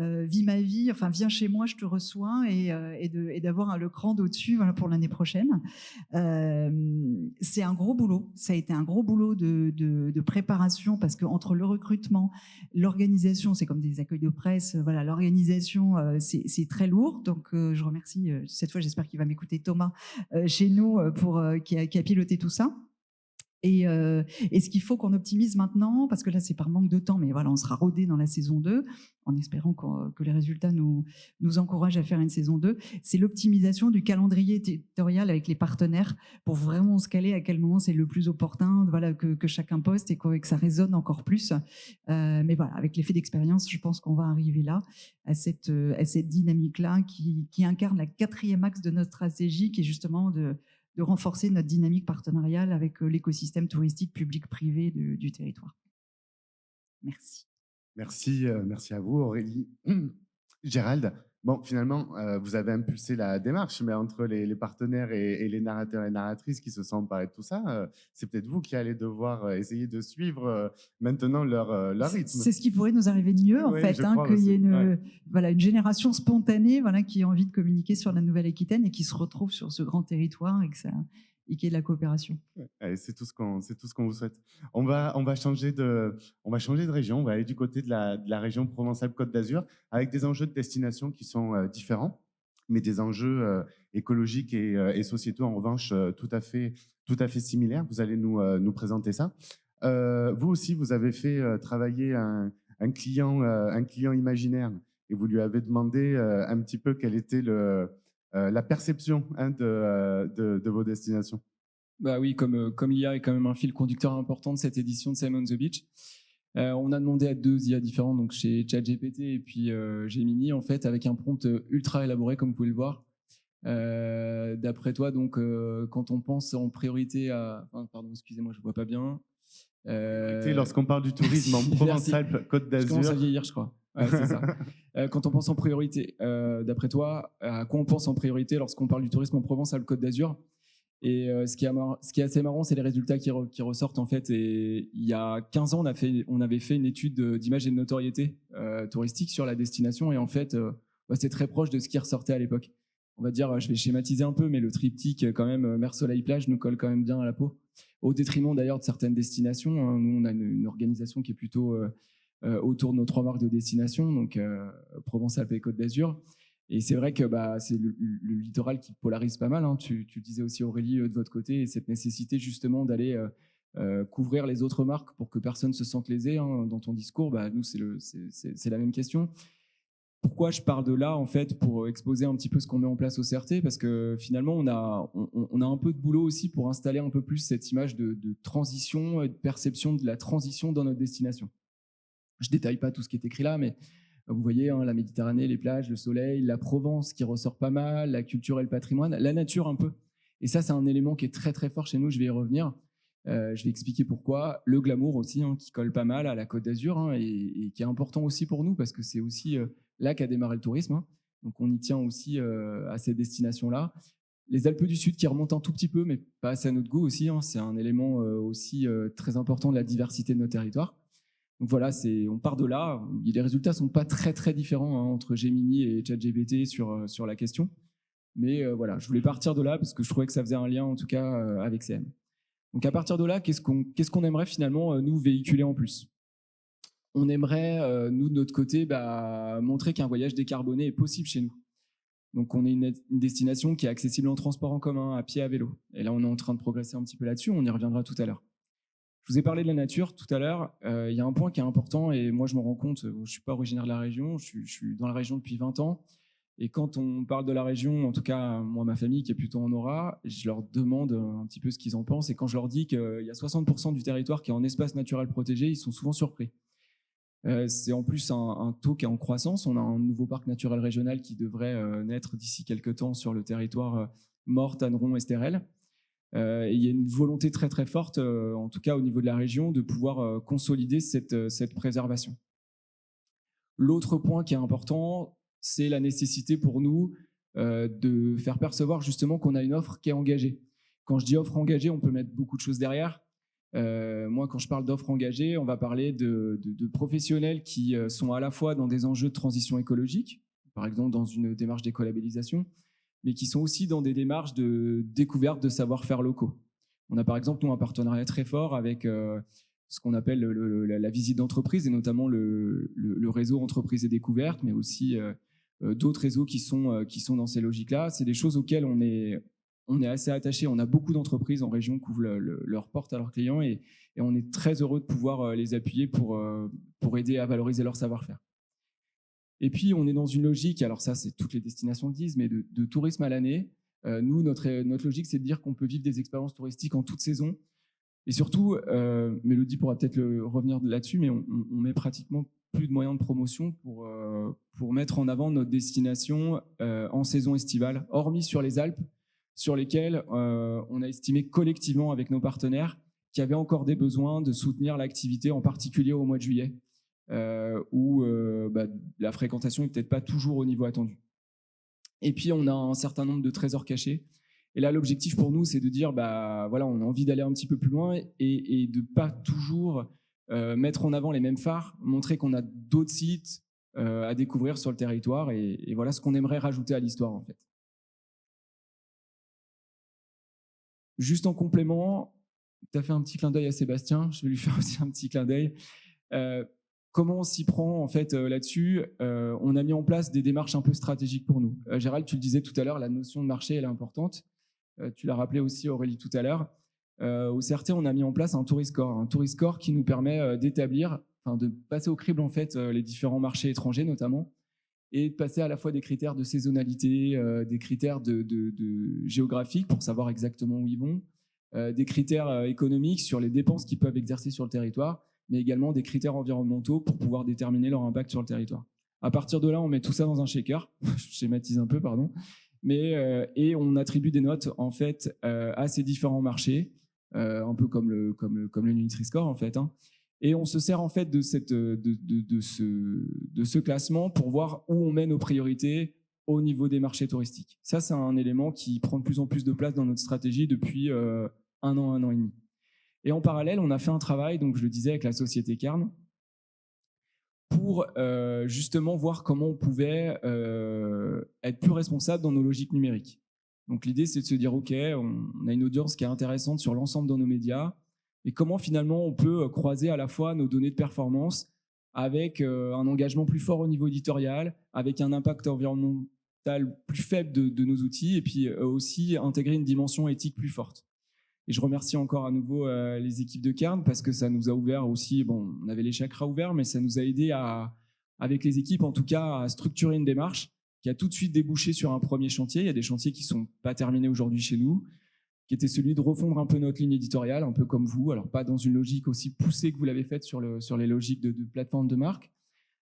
vis ma vie, enfin viens chez moi, je te reçois et d'avoir le cran d'au-dessus voilà, pour l'année prochaine. C'est un gros boulot. Ça a été un gros boulot de préparation parce qu'entre le recrutement, l'organisation, c'est comme des accueils de presse, voilà, l'organisation, c'est très lourd. Donc, je remercie, cette fois, j'espère qu'il va m'écouter Thomas chez nous qui a piloté tout ça. Et ce qu'il faut qu'on optimise maintenant, parce que là c'est par manque de temps, mais voilà, on sera rodé dans la saison 2, en espérant que les résultats nous encouragent à faire une saison 2, c'est l'optimisation du calendrier territorial avec les partenaires pour vraiment se caler à quel moment c'est le plus opportun, voilà, que chacun poste et que ça résonne encore plus. Mais voilà, avec l'effet d'expérience, je pense qu'on va arriver là, à cette dynamique-là qui incarne la 4e axe de notre stratégie, qui est justement de renforcer notre dynamique partenariale avec l'écosystème touristique public-privé du territoire. Merci. Merci à vous, Aurélie. Gérald, bon, finalement, vous avez impulsé la démarche, mais entre les partenaires et les narrateurs et narratrices qui se sont emparés de tout ça, c'est peut-être vous qui allez devoir essayer de suivre maintenant leur rythme. C'est ce qui pourrait nous arriver de mieux, en fait, qu'il y ait une génération spontanée qui a envie de communiquer sur la Nouvelle-Aquitaine et qui se retrouve sur ce grand territoire et qu'il y ait de la coopération. Ouais, c'est tout ce qu'on vous souhaite. On va changer de région. On va aller du côté de la région Provence-Alpes-Côte d'Azur avec des enjeux de destination qui sont différents, mais des enjeux écologiques et sociétaux en revanche tout à fait similaires. Vous allez nous présenter ça. Vous aussi, vous avez fait travailler un client imaginaire et vous lui avez demandé un petit peu quelle était la perception de vos destinations. Bah oui, comme l'IA est quand même un fil conducteur important de cette édition de Simon the Beach, on a demandé à 2 IA différents, donc chez ChatGPT et puis Gemini, en fait, avec un prompt ultra élaboré, comme vous pouvez le voir. D'après toi, donc, quand on pense en priorité à... pardon, excusez-moi, je ne vois pas bien. Lorsqu'on parle du tourisme en Provence-Alpes-Côte d'Azur... Je commence à vieillir, je crois. Ouais, c'est ça. Quand on pense en priorité, d'après toi, à quoi on pense en priorité lorsqu'on parle du tourisme en Provence-Alpes-Côte d'Azur? Et ce qui est assez marrant, c'est les résultats qui ressortent en fait. Et il y a 15 ans, on avait fait une étude d'image et de notoriété touristique sur la destination. Et en fait, c'est très proche de ce qui ressortait à l'époque. On va dire, je vais schématiser un peu, mais le triptyque quand même mer, soleil, plage nous colle quand même bien à la peau. Au détriment d'ailleurs de certaines destinations. Nous, on a une organisation qui est plutôt autour de nos 3 marques de destination, donc Provence-Alpes et Côte d'Azur. Et c'est vrai que c'est le littoral qui polarise pas mal. Tu disais aussi, Aurélie, de votre côté, et cette nécessité justement d'aller couvrir les autres marques pour que personne ne se sente lésé. Dans ton discours, nous, c'est la même question. Pourquoi je parle de là, en fait, pour exposer un petit peu ce qu'on met en place au CRT? Parce que finalement, on a un peu de boulot aussi pour installer un peu plus cette image de transition et de perception de la transition dans notre destination. Je ne détaille pas tout ce qui est écrit là, mais vous voyez, la Méditerranée, les plages, le soleil, la Provence qui ressort pas mal, la culture et le patrimoine, la nature un peu. Et ça, c'est un élément qui est très très fort chez nous, je vais y revenir. Je vais expliquer pourquoi. Le glamour aussi, qui colle pas mal à la Côte d'Azur et qui est important aussi pour nous parce que c'est aussi là qu'a démarré le tourisme. Donc on y tient aussi à ces destinations-là. Les Alpes du Sud qui remontent un tout petit peu, mais pas assez à notre goût aussi. C'est un élément aussi très important de la diversité de nos territoires. Donc voilà, on part de là. Les résultats ne sont pas très très différents entre Gemini et ChatGPT sur la question. Mais voilà, je voulais partir de là parce que je trouvais que ça faisait un lien en tout cas avec CM. Donc à partir de là, qu'est-ce qu'on aimerait finalement nous véhiculer en plus? On aimerait, nous de notre côté, montrer qu'un voyage décarboné est possible chez nous. Donc on est une destination qui est accessible en transport en commun, à pied, à vélo. Et là, on est en train de progresser un petit peu là-dessus, on y reviendra tout à l'heure. Je vous ai parlé de la nature tout à l'heure. Il y a un point qui est important et moi je me rends compte, je ne suis pas originaire de la région, je suis dans la région depuis 20 ans. Et quand on parle de la région, en tout cas moi, ma famille qui est plutôt en Aura, je leur demande un petit peu ce qu'ils en pensent. Et quand je leur dis qu'il y a 60% du territoire qui est en espace naturel protégé, ils sont souvent surpris. C'est en plus un taux qui est en croissance. On a un nouveau parc naturel régional qui devrait naître d'ici quelques temps sur le territoire Morte, Anneron, Estérel. Et il y a une volonté très très forte, en tout cas au niveau de la région, de pouvoir consolider cette préservation. L'autre point qui est important, c'est la nécessité pour nous de faire percevoir justement qu'on a une offre qui est engagée. Quand je dis offre engagée, on peut mettre beaucoup de choses derrière. Moi, quand je parle d'offre engagée, on va parler de professionnels qui sont à la fois dans des enjeux de transition écologique, par exemple dans une démarche d'écolabellisation, mais qui sont aussi dans des démarches de découverte de savoir-faire locaux. On a par exemple, nous, un partenariat très fort avec ce qu'on appelle la visite d'entreprise, et notamment le réseau Entreprises et Découvertes, mais aussi d'autres réseaux qui sont dans ces logiques-là. C'est des choses auxquelles on est assez attaché. On a beaucoup d'entreprises en région qui ouvrent leurs portes à leurs clients et on est très heureux de pouvoir les appuyer pour aider à valoriser leur savoir-faire. Et puis, on est dans une logique, alors ça, c'est toutes les destinations le disent, mais de tourisme à l'année. Nous, notre logique, c'est de dire qu'on peut vivre des expériences touristiques en toute saison. Et surtout, Mélodie pourra peut-être revenir là-dessus, mais on met pratiquement plus de moyens de promotion pour mettre en avant notre destination en saison estivale, hormis sur les Alpes, sur lesquelles on a estimé collectivement avec nos partenaires qu'il y avait encore des besoins de soutenir l'activité, en particulier au mois de juillet. Où la fréquentation n'est peut-être pas toujours au niveau attendu. Et puis, on a un certain nombre de trésors cachés. Et là, l'objectif pour nous, c'est de dire, voilà, on a envie d'aller un petit peu plus loin et de ne pas toujours mettre en avant les mêmes phares, montrer qu'on a d'autres sites à découvrir sur le territoire. Et voilà ce qu'on aimerait rajouter à l'histoire, en fait. Juste en complément, tu as fait un petit clin d'œil à Sébastien. Je vais lui faire aussi un petit clin d'œil. Comment on s'y prend en fait là-dessus? On a mis en place des démarches un peu stratégiques pour nous. Gérald, tu le disais tout à l'heure, la notion de marché, elle est importante. Tu l'as rappelé aussi, Aurélie, tout à l'heure. Au CRT, on a mis en place un tourist score qui nous permet d'établir, de passer au crible en fait les différents marchés étrangers notamment, et de passer à la fois des critères de saisonnalité, des critères de géographiques pour savoir exactement où ils vont, des critères économiques sur les dépenses qu'ils peuvent exercer sur le territoire, mais également des critères environnementaux pour pouvoir déterminer leur impact sur le territoire. À partir de là, on met tout ça dans un shaker, je schématise un peu, pardon, et on attribue des notes en fait à ces différents marchés, un peu comme le Nutri-Score en fait, hein. Et on se sert en fait de ce classement pour voir où on met nos priorités au niveau des marchés touristiques. Ça, c'est un élément qui prend de plus en plus de place dans notre stratégie depuis un an et demi. Et en parallèle, on a fait un travail, donc je le disais, avec la société Cairn, pour justement voir comment on pouvait être plus responsable dans nos logiques numériques. Donc l'idée, c'est de se dire, OK, on a une audience qui est intéressante sur l'ensemble de nos médias, et comment finalement on peut croiser à la fois nos données de performance avec un engagement plus fort au niveau éditorial, avec un impact environnemental plus faible de nos outils, et puis aussi intégrer une dimension éthique plus forte. Et je remercie encore à nouveau les équipes de Cairn parce que ça nous a ouvert aussi, on avait les chakras ouverts, mais ça nous a aidé avec les équipes en tout cas à structurer une démarche qui a tout de suite débouché sur un premier chantier. Il y a des chantiers qui ne sont pas terminés aujourd'hui chez nous, qui était celui de refondre un peu notre ligne éditoriale, un peu comme vous, alors pas dans une logique aussi poussée que vous l'avez faite sur les logiques de plateforme de marque,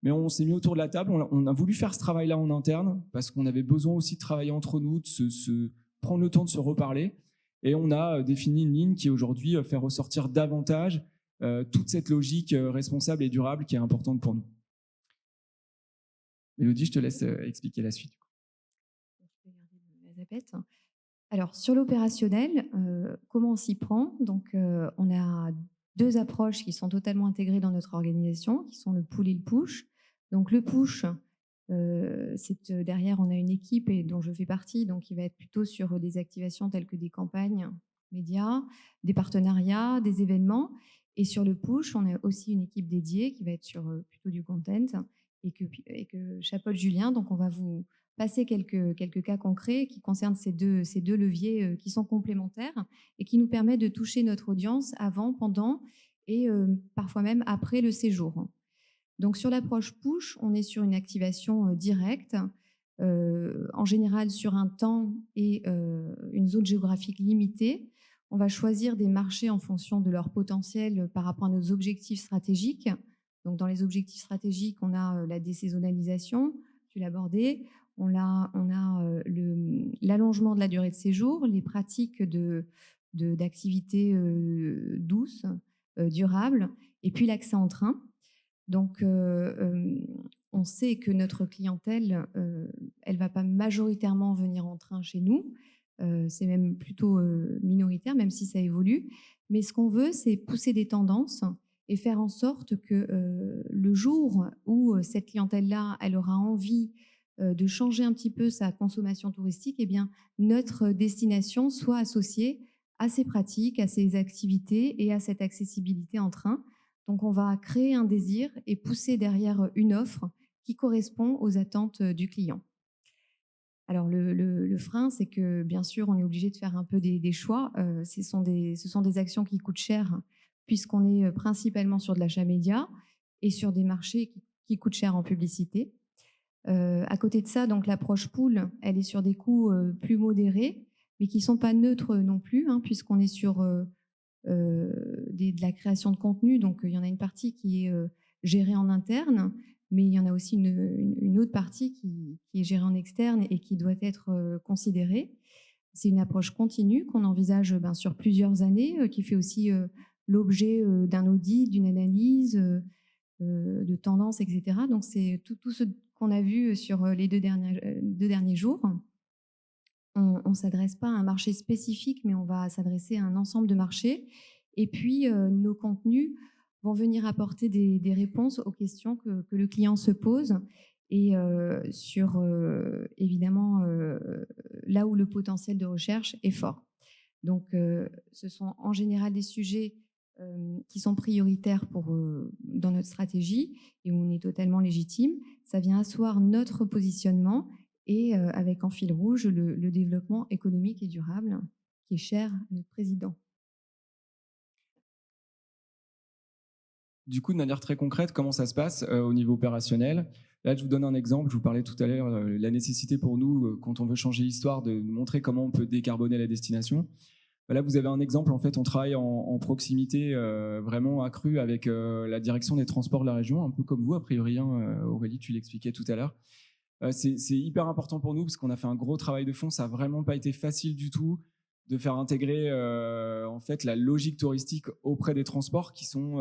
mais on s'est mis autour de la table, on a voulu faire ce travail-là en interne parce qu'on avait besoin aussi de travailler entre nous, de prendre le temps de se reparler. Et on a défini une ligne qui aujourd'hui fait ressortir davantage toute cette logique responsable et durable qui est importante pour nous. Mélodie, je te laisse expliquer la suite. Je peux garder la zapette. Alors, sur l'opérationnel, comment on s'y prend? Donc, on a deux approches qui sont totalement intégrées dans notre organisation, qui sont le pull et le push. Donc, le push, derrière, on a une équipe dont je fais partie, donc qui va être plutôt sur des activations telles que des campagnes médias, des partenariats, des événements. Et sur le push, on a aussi une équipe dédiée qui va être sur plutôt du content et que chapeaute Julien. Donc, on va vous passer quelques cas concrets qui concernent ces deux leviers qui sont complémentaires et qui nous permettent de toucher notre audience avant, pendant et parfois même après le séjour. Donc, sur l'approche push, on est sur une activation directe, en général sur un temps et une zone géographique limitée. On va choisir des marchés en fonction de leur potentiel par rapport à nos objectifs stratégiques. Donc, dans les objectifs stratégiques, on a la désaisonnalisation, tu l'as abordé, on a l'allongement de la durée de séjour, les pratiques d'activités douces, durables, et puis l'accès en train. Donc, on sait que notre clientèle, elle ne va pas majoritairement venir en train chez nous. C'est même plutôt minoritaire, même si ça évolue. Mais ce qu'on veut, c'est pousser des tendances et faire en sorte que le jour où cette clientèle-là, elle aura envie de changer un petit peu sa consommation touristique, eh bien, notre destination soit associée à ces pratiques, à ces activités et à cette accessibilité en train. Donc, on va créer un désir et pousser derrière une offre qui correspond aux attentes du client. Alors, le frein, c'est que, bien sûr, on est obligé de faire un peu des choix. Ce sont des actions qui coûtent cher puisqu'on est principalement sur de l'achat média et sur des marchés qui coûtent cher en publicité. À côté de ça, donc l'approche pool, elle est sur des coûts plus modérés, mais qui ne sont pas neutres non plus, puisqu'on est sur de la création de contenu. Donc, il y en a une partie qui est gérée en interne, mais il y en a aussi une autre partie qui est gérée en externe et qui doit être considérée. C'est une approche continue qu'on envisage sur plusieurs années, qui fait aussi l'objet d'un audit, d'une analyse, de tendances, etc. Donc, c'est tout ce qu'on a vu sur les deux derniers jours. On ne s'adresse pas à un marché spécifique, mais on va s'adresser à un ensemble de marchés. Et puis, nos contenus vont venir apporter des réponses aux questions que le client se pose et sur, évidemment, là où le potentiel de recherche est fort. Donc, ce sont en général des sujets qui sont prioritaires dans notre stratégie et où on est totalement légitime. Ça vient asseoir notre positionnement et avec en fil rouge le développement économique et durable qui est cher à notre président. Du coup, de manière très concrète, comment ça se passe au niveau opérationnel? Là, je vous donne un exemple. Je vous parlais tout à l'heure la nécessité pour nous, quand on veut changer l'histoire, de montrer comment on peut décarboner la destination. Là, vous avez un exemple. En fait, on travaille en proximité vraiment accrue avec la direction des transports de la région, un peu comme vous, a priori. Aurélie, tu l'expliquais tout à l'heure. C'est hyper important pour nous parce qu'on a fait un gros travail de fond. Ça n'a vraiment pas été facile du tout de faire intégrer en fait la logique touristique auprès des transports qui sont,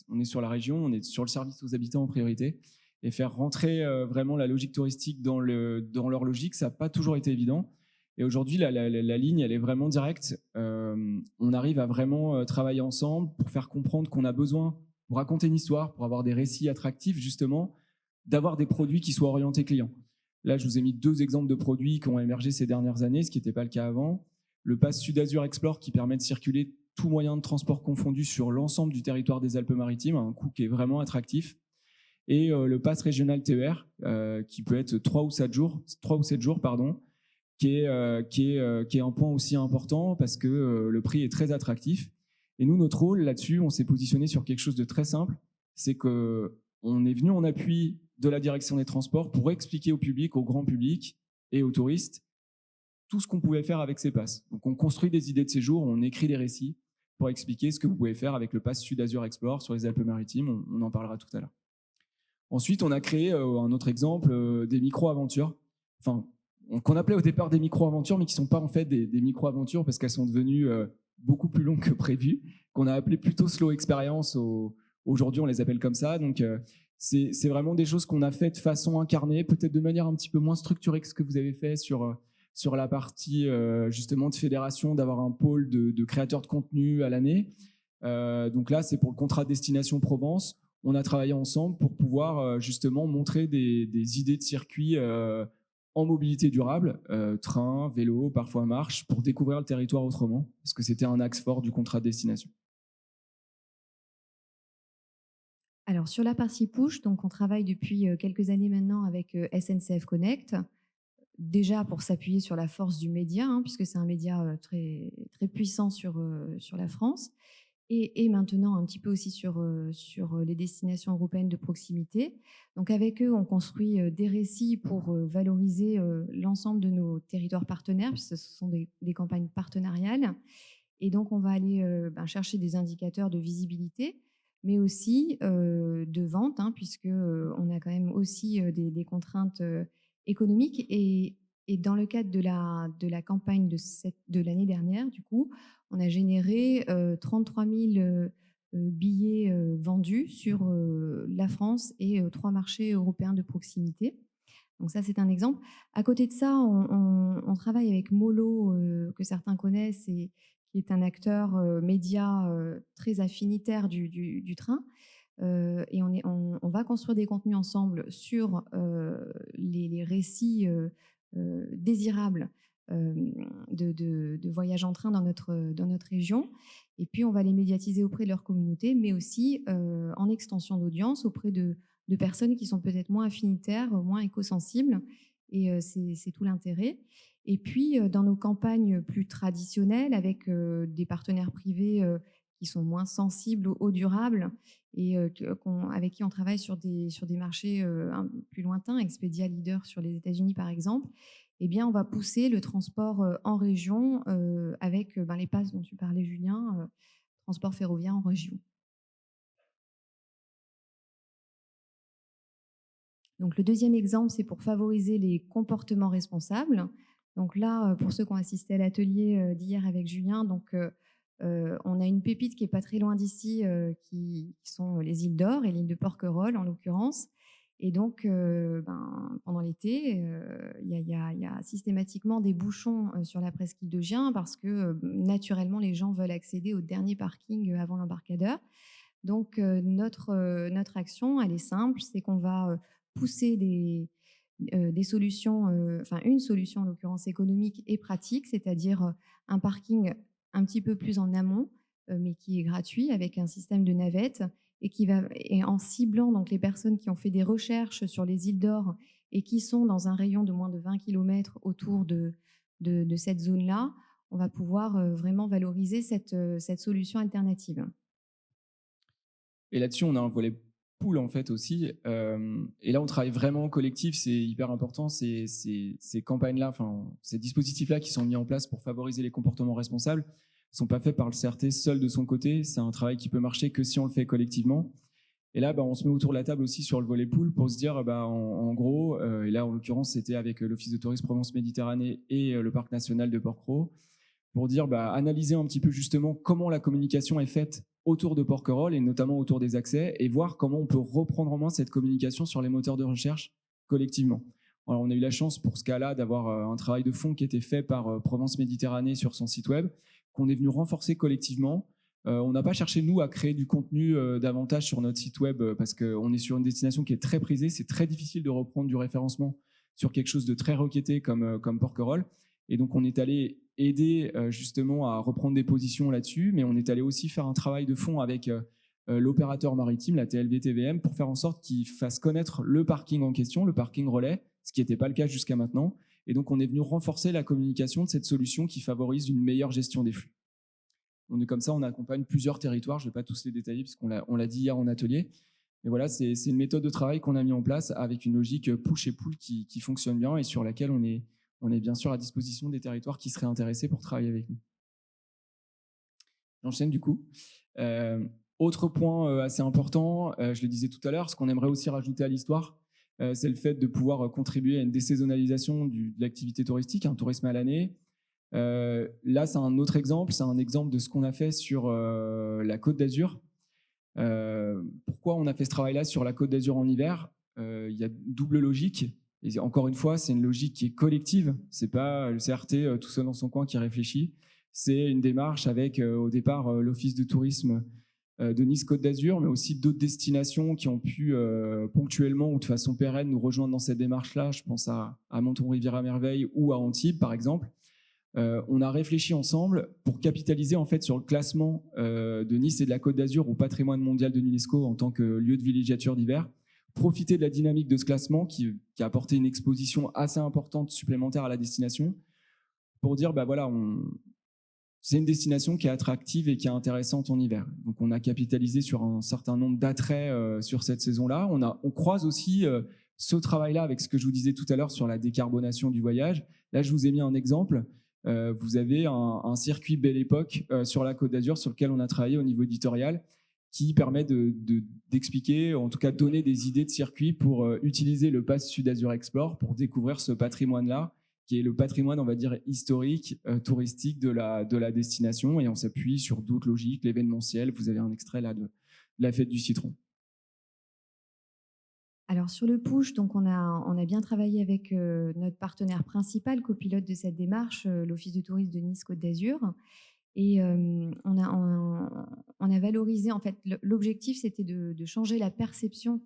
on est sur la région, on est sur le service aux habitants en priorité, et faire rentrer vraiment la logique touristique dans leur logique, ça n'a pas toujours été évident. Et aujourd'hui, la ligne, elle est vraiment directe. On arrive à vraiment travailler ensemble pour faire comprendre qu'on a besoin, pour raconter une histoire, pour avoir des récits attractifs, justement, d'avoir des produits qui soient orientés clients. Là, je vous ai mis 2 exemples de produits qui ont émergé ces dernières années, ce qui n'était pas le cas avant. Le pass Sud-Azur Explore qui permet de circuler tout moyen de transport confondu sur l'ensemble du territoire des Alpes-Maritimes, à un coût qui est vraiment attractif. Et le pass régional TER qui peut être 3 ou 7 jours, qui est un point aussi important parce que le prix est très attractif. Et nous, notre rôle là-dessus, on s'est positionné sur quelque chose de très simple, c'est qu'on est venu en appui de la direction des transports pour expliquer au public, au grand public et aux touristes tout ce qu'on pouvait faire avec ces passes. Donc, on construit des idées de séjour, on écrit des récits pour expliquer ce que vous pouvez faire avec le pass Sud-Azur Explore sur les Alpes-Maritimes. On en parlera tout à l'heure. Ensuite, on a créé un autre exemple, des micro-aventures. Enfin, qu'on appelait au départ des micro-aventures, mais qui ne sont pas en fait des micro-aventures parce qu'elles sont devenues beaucoup plus longues que prévu, qu'on a appelé plutôt slow experience. Aujourd'hui, on les appelle comme ça. Donc, c'est vraiment des choses qu'on a faites de façon incarnée, peut-être de manière un petit peu moins structurée que ce que vous avez fait sur la partie justement de fédération, d'avoir un pôle de créateurs de contenu à l'année. Donc là, c'est pour le contrat Destination Provence. On a travaillé ensemble pour pouvoir justement montrer des idées de circuits en mobilité durable, train, vélo, parfois marche, pour découvrir le territoire autrement, parce que c'était un axe fort du contrat de destination. Alors, sur la partie push, donc on travaille depuis quelques années maintenant avec SNCF Connect, déjà pour s'appuyer sur la force du média, hein, puisque c'est un média très, très puissant sur la France, et maintenant un petit peu aussi sur les destinations européennes de proximité. Donc avec eux, on construit des récits pour valoriser l'ensemble de nos territoires partenaires, puisque ce sont des campagnes partenariales. Et donc, on va aller chercher des indicateurs de visibilité, mais aussi de vente, hein, puisque on a quand même aussi des contraintes économiques. Et dans le cadre de la campagne de l'année dernière, du coup, on a généré 33 000 billets vendus sur la France et 3 marchés européens de proximité. Donc ça, c'est un exemple. À côté de ça, on travaille avec Molo, que certains connaissent, et qui est un acteur média très affinitaire du train. Et on va construire des contenus ensemble sur les récits désirables de voyage en train dans notre région. Et puis, on va les médiatiser auprès de leur communauté, mais aussi en extension d'audience auprès de personnes qui sont peut-être moins affinitaires, moins éco-sensibles. Et c'est tout l'intérêt. Et puis, dans nos campagnes plus traditionnelles, avec des partenaires privés qui sont moins sensibles au durable et avec qui on travaille sur des marchés plus lointains, Expedia Leader sur les États-Unis par exemple, eh bien, on va pousser le transport en région avec les passes dont tu parlais, Julien, transport ferroviaire en région. Donc, le deuxième exemple, c'est pour favoriser les comportements responsables. Donc là, pour ceux qui ont assisté à l'atelier d'hier avec Julien, donc, on a une pépite qui n'est pas très loin d'ici, qui sont les îles d'Or et l'île de Porquerolles, en l'occurrence. Et donc, pendant l'été, il y a systématiquement des bouchons sur la presqu'île de Gien parce que, naturellement, les gens veulent accéder au dernier parking avant l'embarcadère. Donc, notre action, elle est simple, c'est qu'on va pousser des solutions, une solution en l'occurrence économique et pratique, c'est-à-dire un parking un petit peu plus en amont, mais qui est gratuit avec un système de navette et en ciblant donc les personnes qui ont fait des recherches sur les îles d'Or et qui sont dans un rayon de moins de 20 km autour de cette zone-là, on va pouvoir vraiment valoriser cette solution alternative. Et là-dessus, on a un volet pool en fait aussi. Et là, on travaille vraiment en collectif. C'est hyper important. Ces campagnes-là, ces dispositifs-là qui sont mis en place pour favoriser les comportements responsables ne sont pas faits par le CRT seul de son côté. C'est un travail qui peut marcher que si on le fait collectivement. Et là, on se met autour de la table aussi sur le volet pool pour se dire, en gros, et là, en l'occurrence, c'était avec l'Office de tourisme Provence-Méditerranée et le Parc national de Porquerolles, pour dire, analyser un petit peu justement comment la communication est faite autour de Porquerolles et notamment autour des accès et voir comment on peut reprendre en main cette communication sur les moteurs de recherche collectivement. Alors, on a eu la chance pour ce cas-là d'avoir un travail de fond qui était fait par Provence Méditerranée sur son site web, qu'on est venu renforcer collectivement. On n'a pas cherché, nous, à créer du contenu davantage sur notre site web parce qu'on est sur une destination qui est très prisée. C'est très difficile de reprendre du référencement sur quelque chose de très requêté comme Porquerolles. Et donc, on est allé aider justement à reprendre des positions là-dessus, mais on est allé aussi faire un travail de fond avec l'opérateur maritime, la TLV-TVM, pour faire en sorte qu'il fasse connaître le parking en question, le parking relais, ce qui n'était pas le cas jusqu'à maintenant. Et donc, on est venu renforcer la communication de cette solution qui favorise une meilleure gestion des flux. On est comme ça, on accompagne plusieurs territoires. Je ne vais pas tous les détailler puisqu'on l'a dit hier en atelier. Mais voilà, c'est une méthode de travail qu'on a mis en place avec une logique push et pull qui fonctionne bien et sur laquelle on est bien sûr à disposition des territoires qui seraient intéressés pour travailler avec nous. J'enchaîne du coup. Autre point assez important, je le disais tout à l'heure, ce qu'on aimerait aussi rajouter à l'histoire, c'est le fait de pouvoir contribuer à une désaisonnalisation de l'activité touristique, un tourisme à l'année. Là, c'est un autre exemple, c'est un exemple de ce qu'on a fait sur la Côte d'Azur. Pourquoi on a fait ce travail-là sur la Côte d'Azur en hiver? Il y a double logique. Et encore une fois, c'est une logique qui est collective. C'est pas le CRT tout seul dans son coin qui réfléchit. C'est une démarche avec au départ l'Office de tourisme de Nice-Côte d'Azur, mais aussi d'autres destinations qui ont pu ponctuellement ou de façon pérenne nous rejoindre dans cette démarche-là. Je pense à Menton-Rivière-à-Merveille ou à Antibes, par exemple. On a réfléchi ensemble pour capitaliser en fait sur le classement de Nice et de la Côte d'Azur au patrimoine mondial de l'UNESCO en tant que lieu de villégiature d'hiver. Profiter de la dynamique de ce classement qui a apporté une exposition assez importante supplémentaire à la destination pour dire voilà, c'est une destination qui est attractive et qui est intéressante en hiver. Donc on a capitalisé sur un certain nombre d'attraits sur cette saison-là. On croise aussi ce travail-là avec ce que je vous disais tout à l'heure sur la décarbonation du voyage. Là, je vous ai mis un exemple. Vous avez un circuit Belle Époque sur la Côte d'Azur sur lequel on a travaillé au niveau éditorial qui permet d'expliquer, en tout cas donner des idées de circuit pour utiliser le Pass Sud Azur Explore pour découvrir ce patrimoine-là, qui est le patrimoine, on va dire, historique, touristique de la destination. Et on s'appuie sur d'autres logiques, l'événementiel. Vous avez un extrait là de la fête du citron. Alors sur le push, donc on a bien travaillé avec notre partenaire principal, copilote de cette démarche, l'Office de tourisme de Nice-Côte d'Azur. Et on a valorisé, en fait, l'objectif c'était de changer la perception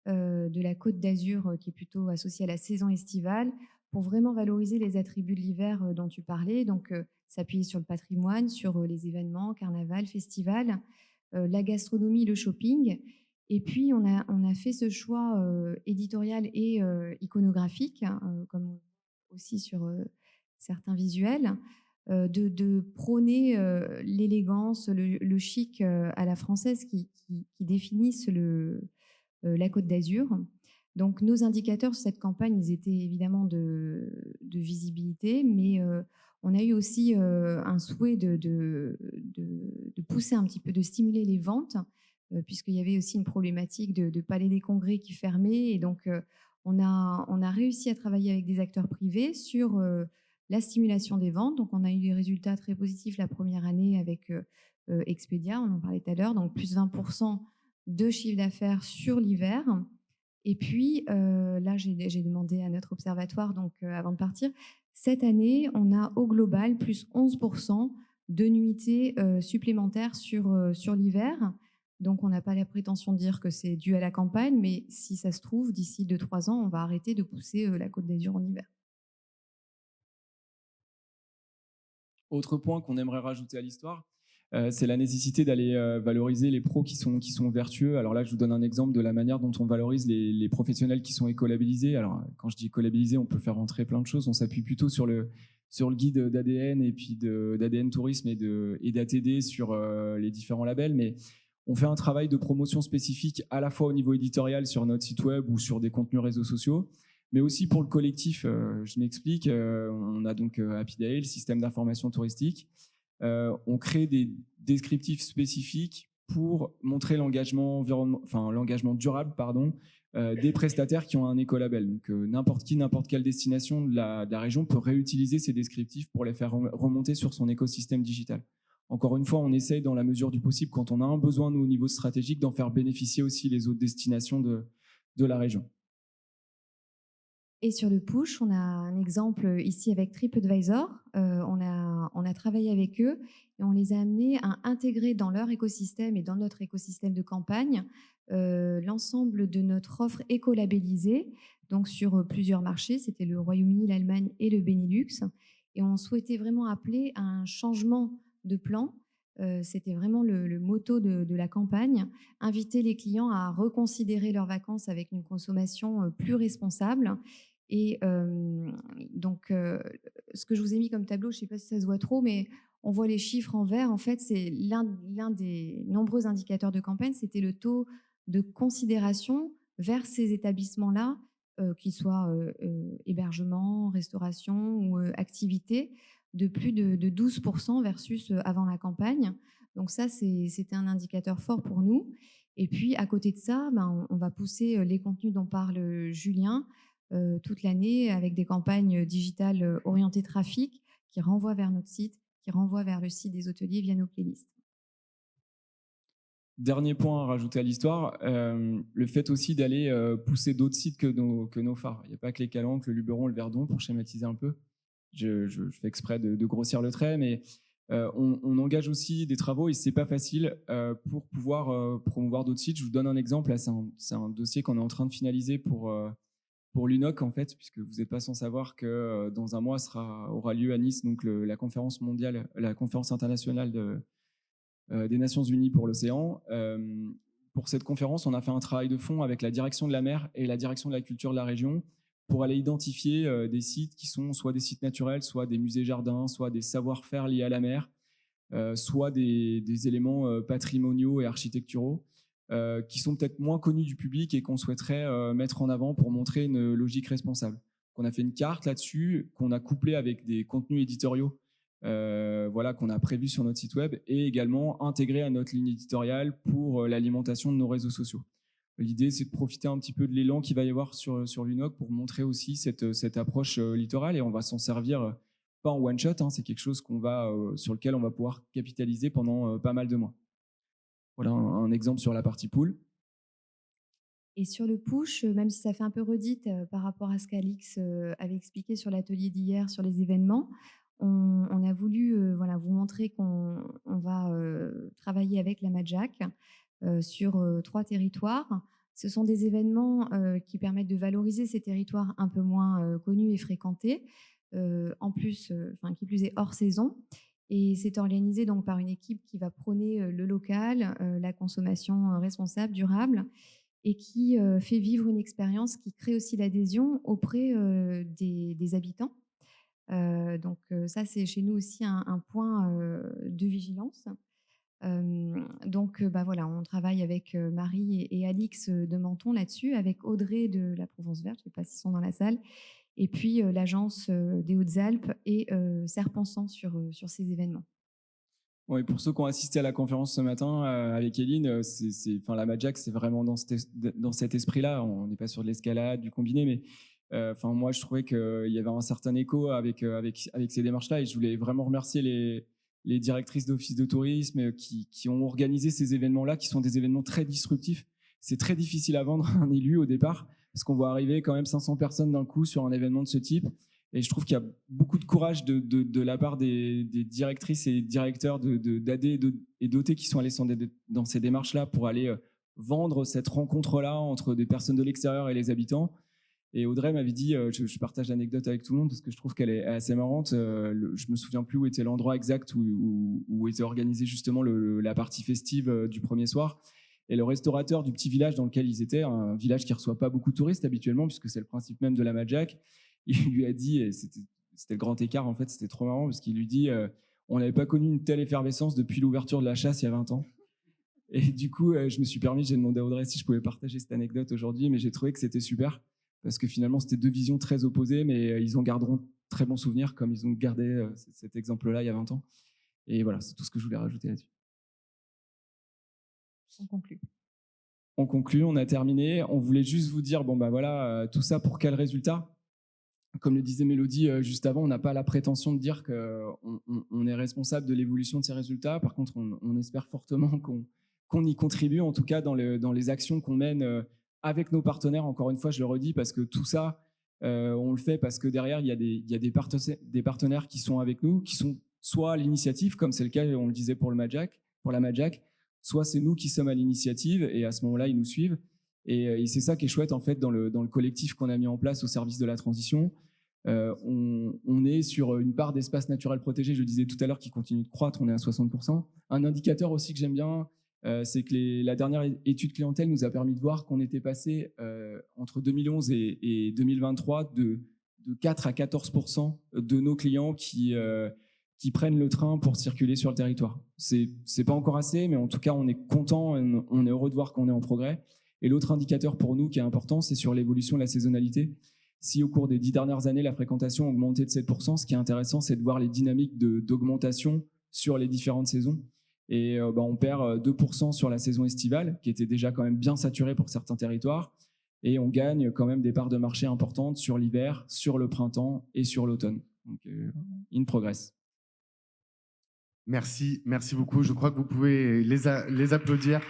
de la Côte d'Azur qui est plutôt associée à la saison estivale pour vraiment valoriser les attributs de l'hiver dont tu parlais. Donc s'appuyer sur le patrimoine, sur les événements, carnaval, festival, la gastronomie, le shopping. Et puis, on a fait ce choix éditorial et iconographique, comme aussi sur certains visuels, de prôner l'élégance, le chic à la française qui définissent la Côte d'Azur. Donc, nos indicateurs sur cette campagne, ils étaient évidemment de visibilité, mais on a eu aussi un souhait de pousser un petit peu, de stimuler les ventes, puisqu'il y avait aussi une problématique de Palais des Congrès qui fermait. Et donc, on a réussi à travailler avec des acteurs privés sur la stimulation des ventes. Donc, on a eu des résultats très positifs la première année avec Expedia, on en parlait tout à l'heure, donc plus 20% de chiffre d'affaires sur l'hiver. Et puis, là, j'ai demandé à notre observatoire, donc avant de partir, cette année, on a au global plus 11% de nuitées supplémentaires sur l'hiver. Donc, on n'a pas la prétention de dire que c'est dû à la campagne, mais si ça se trouve, d'ici 2-3 ans, on va arrêter de pousser la Côte d'Azur en hiver. Autre point qu'on aimerait rajouter à l'histoire, c'est la nécessité d'aller valoriser les pros qui sont vertueux. Alors là, je vous donne un exemple de la manière dont on valorise les professionnels qui sont écolabellisés. Alors, quand je dis écolabellisé, on peut faire rentrer plein de choses. On s'appuie plutôt sur le guide d'ADN et puis d'ADN Tourisme et d'ATD sur les différents labels, mais on fait un travail de promotion spécifique à la fois au niveau éditorial sur notre site web ou sur des contenus réseaux sociaux, mais aussi pour le collectif. Je m'explique. On a donc Happy Day, le système d'information touristique. On crée des descriptifs spécifiques pour montrer l'engagement durable, des prestataires qui ont un écolabel. Donc n'importe quelle destination de la région peut réutiliser ces descriptifs pour les faire remonter sur son écosystème digital. Encore une fois, on essaye dans la mesure du possible, quand on a un besoin nous, au niveau stratégique, d'en faire bénéficier aussi les autres destinations de la région. Et sur le push, on a un exemple ici avec TripAdvisor. On a travaillé avec eux et on les a amenés à intégrer dans leur écosystème et dans notre écosystème de campagne l'ensemble de notre offre écolabellisée, donc sur plusieurs marchés. C'était le Royaume-Uni, l'Allemagne et le Benelux. Et on souhaitait vraiment appeler à un changement de plan. C'était vraiment le motto de la campagne, inviter les clients à reconsidérer leurs vacances avec une consommation plus responsable. Et donc, ce que je vous ai mis comme tableau, je ne sais pas si ça se voit trop, mais on voit les chiffres en vert. En fait, c'est l'un des nombreux indicateurs de campagne, c'était le taux de considération vers ces établissements-là, qu'ils soient hébergement, restauration ou activité, de plus de 12% versus avant la campagne. Donc ça, c'était un indicateur fort pour nous. Et puis, à côté de ça, on va pousser les contenus dont parle Julien toute l'année avec des campagnes digitales orientées trafic qui renvoient vers notre site, qui renvoient vers le site des hôteliers via nos playlists. Dernier point à rajouter à l'histoire, le fait aussi d'aller pousser d'autres sites que nos phares. Il n'y a pas que les Calanques, le Luberon, le Verdon, pour schématiser un peu. Je fais exprès de grossir le trait, mais on engage aussi des travaux et c'est pas facile pour pouvoir promouvoir d'autres sites. Je vous donne un exemple. Là, c'est un dossier qu'on est en train de finaliser pour pour l'UNOC, en fait, puisque vous n'êtes pas sans savoir que dans un mois aura lieu à Nice donc la conférence mondiale, la conférence internationale des Nations Unies pour l'océan. Pour cette conférence, on a fait un travail de fond avec la direction de la mer et la direction de la culture de la région pour aller identifier des sites qui sont soit des sites naturels, soit des musées-jardins, soit des savoir-faire liés à la mer, soit des éléments patrimoniaux et architecturaux qui sont peut-être moins connus du public et qu'on souhaiterait mettre en avant pour montrer une logique responsable. On a fait une carte là-dessus, qu'on a couplée avec des contenus éditoriaux qu'on a prévus sur notre site web et également intégrés à notre ligne éditoriale pour l'alimentation de nos réseaux sociaux. L'idée, c'est de profiter un petit peu de l'élan qu'il va y avoir sur l'UNOC pour montrer aussi cette approche littorale, et on va s'en servir pas en one shot, c'est quelque chose sur lequel on va pouvoir capitaliser pendant pas mal de mois. Voilà un exemple sur la partie pool. Et sur le push, même si ça fait un peu redite par rapport à ce qu'Alix avait expliqué sur l'atelier d'hier sur les événements, on a voulu vous montrer qu'on va travailler avec la Madjac sur 3 territoires. Ce sont des événements qui permettent de valoriser ces territoires un peu moins connus et fréquentés, qui plus est hors saison. Et c'est organisé donc par une équipe qui va prôner le local, la consommation responsable, durable, et qui fait vivre une expérience qui crée aussi l'adhésion auprès des habitants. Ça, c'est chez nous aussi un point de vigilance. On travaille avec Marie et Alix de Menton là-dessus, avec Audrey de la Provence Verte, je ne sais pas s'ils sont dans la salle, et puis l'agence des Hautes-Alpes et Serpensant sur ces événements. Oui, pour ceux qui ont assisté à la conférence ce matin avec Eline, la Madjac, c'est vraiment dans cet esprit-là. On n'est pas sur de l'escalade, du combiné, mais moi, je trouvais qu'il y avait un certain écho avec ces démarches-là, et je voulais vraiment remercier les directrices d'office de tourisme qui ont organisé ces événements-là, qui sont des événements très disruptifs. C'est très difficile à vendre un élu au départ, parce qu'on voit arriver quand même 500 personnes d'un coup sur un événement de ce type. Et je trouve qu'il y a beaucoup de courage de la part des directrices et directeurs d'AD et d'OT qui sont allés dans ces démarches-là pour aller vendre cette rencontre-là entre des personnes de l'extérieur et les habitants. Et Audrey m'avait dit, je partage l'anecdote avec tout le monde parce que je trouve qu'elle est assez marrante. Je me souviens plus où était l'endroit exact où était organisée justement la partie festive du premier soir. Et le restaurateur du petit village dans lequel ils étaient, un village qui ne reçoit pas beaucoup de touristes habituellement, puisque c'est le principe même de la Madjac, il lui a dit, et c'était le grand écart en fait, c'était trop marrant, parce qu'il lui dit on n'avait pas connu une telle effervescence depuis l'ouverture de la chasse il y a 20 ans. Et du coup, je me suis permis, j'ai demandé à Audrey si je pouvais partager cette anecdote aujourd'hui, mais j'ai trouvé que c'était super, parce que finalement, c'était 2 visions très opposées, mais ils en garderont très bons souvenirs, comme ils ont gardé cet exemple-là il y a 20 ans. Et voilà, c'est tout ce que je voulais rajouter là-dessus. On conclut, on a terminé. On voulait juste vous dire, tout ça pour quel résultat ? Comme le disait Mélodie juste avant, on n'a pas la prétention de dire qu'on est responsable de l'évolution de ces résultats. Par contre, on espère fortement qu'on y contribue, en tout cas dans les actions qu'on mène avec nos partenaires. Encore une fois, je le redis, parce que tout ça, on le fait parce que derrière, il y a des partenaires qui sont avec nous, qui sont soit à l'initiative, comme c'est le cas, on le disait pour la Madjac, soit c'est nous qui sommes à l'initiative, et à ce moment-là, ils nous suivent. Et c'est ça qui est chouette en fait dans le collectif qu'on a mis en place au service de la transition. On est sur une part d'espace naturel protégé, je le disais tout à l'heure, qui continue de croître, on est à 60%. Un indicateur aussi que j'aime bien, c'est que la dernière étude clientèle nous a permis de voir qu'on était passé entre 2011 et 2023 de 4 à 14% de nos clients qui prennent le train pour circuler sur le territoire. C'est pas encore assez, mais en tout cas, on est content, on est heureux de voir qu'on est en progrès. Et l'autre indicateur pour nous qui est important, c'est sur l'évolution de la saisonnalité. Si au cours des 10 dernières années, la fréquentation a augmenté de 7%, ce qui est intéressant, c'est de voir les dynamiques d'augmentation sur les différentes saisons. Et on perd 2% sur la saison estivale, qui était déjà quand même bien saturée pour certains territoires. Et on gagne quand même des parts de marché importantes sur l'hiver, sur le printemps et sur l'automne. Donc, in progress. Merci beaucoup. Je crois que vous pouvez les applaudir.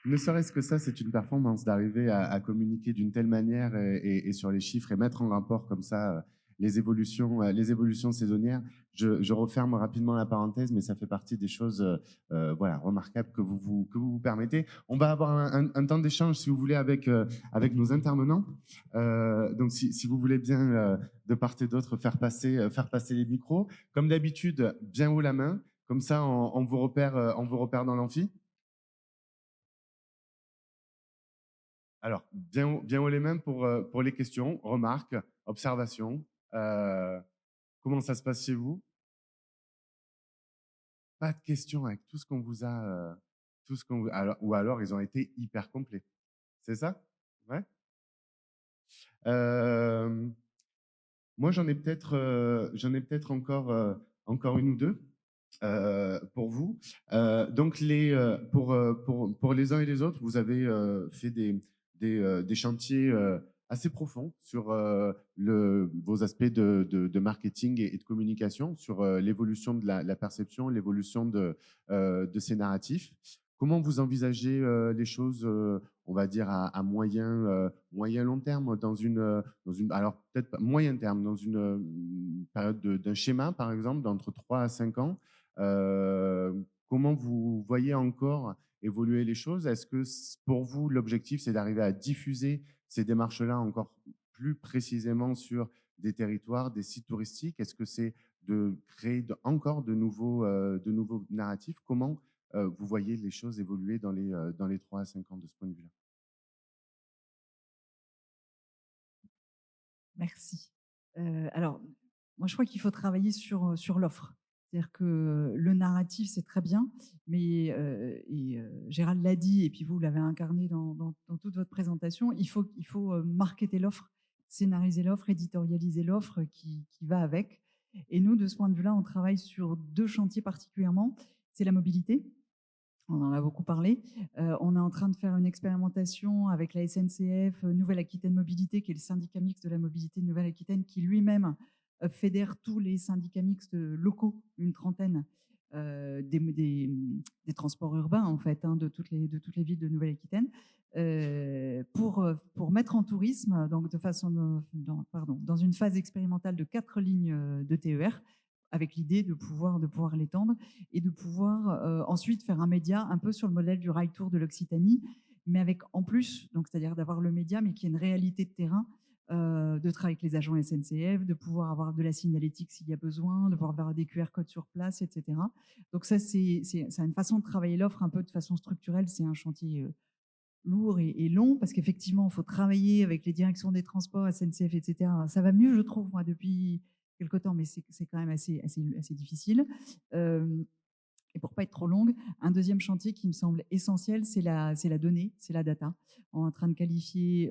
Ne serait-ce que ça, c'est une performance d'arriver à communiquer d'une telle manière et sur les chiffres et mettre en rapport comme ça les évolutions saisonnières. Je referme rapidement la parenthèse, mais ça fait partie des choses voilà, remarquables que vous permettez. On va avoir un temps d'échange, si vous voulez, avec nos intervenants. Donc, si vous voulez bien, de part et d'autre, faire passer les micros. Comme d'habitude, bien haut la main. Comme ça, on vous repère dans l'amphi. Alors, bien haut les mains pour les questions, remarques, observations. Comment ça se passe chez vous? Pas de questions avec tout ce qu'on vous a... ou alors, ils ont été hyper complets. C'est ça? Ouais. Moi, j'en ai peut-être encore une ou deux pour vous. Donc, pour les uns et les autres, vous avez fait des chantiers assez profonds sur vos aspects de marketing et de communication, sur l'évolution de la perception, l'évolution de ces narratifs. Comment vous envisagez les choses, on va dire, à moyen long terme, alors peut-être pas moyen terme, dans une période d'un schéma, par exemple, d'entre 3 à 5 ans? Comment vous voyez encore évoluer les choses? Est-ce que pour vous, l'objectif, c'est d'arriver à diffuser ces démarches-là encore plus précisément sur des territoires, des sites touristiques? Est-ce que c'est de créer encore de nouveaux narratifs? Comment vous voyez les choses évoluer dans les 3 à 5 ans de ce point de vue-là? Merci. Alors, moi, je crois qu'il faut travailler sur l'offre. C'est-à-dire que le narratif, c'est très bien, mais Gérald l'a dit, et puis vous l'avez incarné dans toute votre présentation, il faut marketer l'offre, scénariser l'offre, éditorialiser l'offre qui va avec. Et nous, de ce point de vue-là, on travaille sur 2 chantiers particulièrement. C'est la mobilité. On en a beaucoup parlé. On est en train de faire une expérimentation avec la SNCF, Nouvelle-Aquitaine Mobilité, qui est le syndicat mixte de la mobilité de Nouvelle-Aquitaine, qui lui-même fédère tous les syndicats mixtes locaux, une trentaine, des transports urbains, en fait, de toutes les villes de Nouvelle-Aquitaine, pour mettre en tourisme, donc dans une phase expérimentale de 4 lignes de TER, avec l'idée de pouvoir l'étendre et de pouvoir ensuite faire un média un peu sur le modèle du Rail Tour de l'Occitanie, mais avec en plus, donc c'est-à-dire d'avoir le média, mais qui est une réalité de terrain, de travailler avec les agents SNCF, de pouvoir avoir de la signalétique s'il y a besoin, de pouvoir avoir des QR codes sur place, etc. Donc ça, c'est une façon de travailler l'offre un peu de façon structurelle. C'est un chantier lourd et long, parce qu'effectivement, il faut travailler avec les directions des transports, SNCF, etc. Ça va mieux, je trouve, moi, depuis quelque temps, mais c'est quand même assez difficile. Et pour pas être trop longue, un deuxième chantier qui me semble essentiel, c'est la donnée, c'est la data. On est en train de qualifier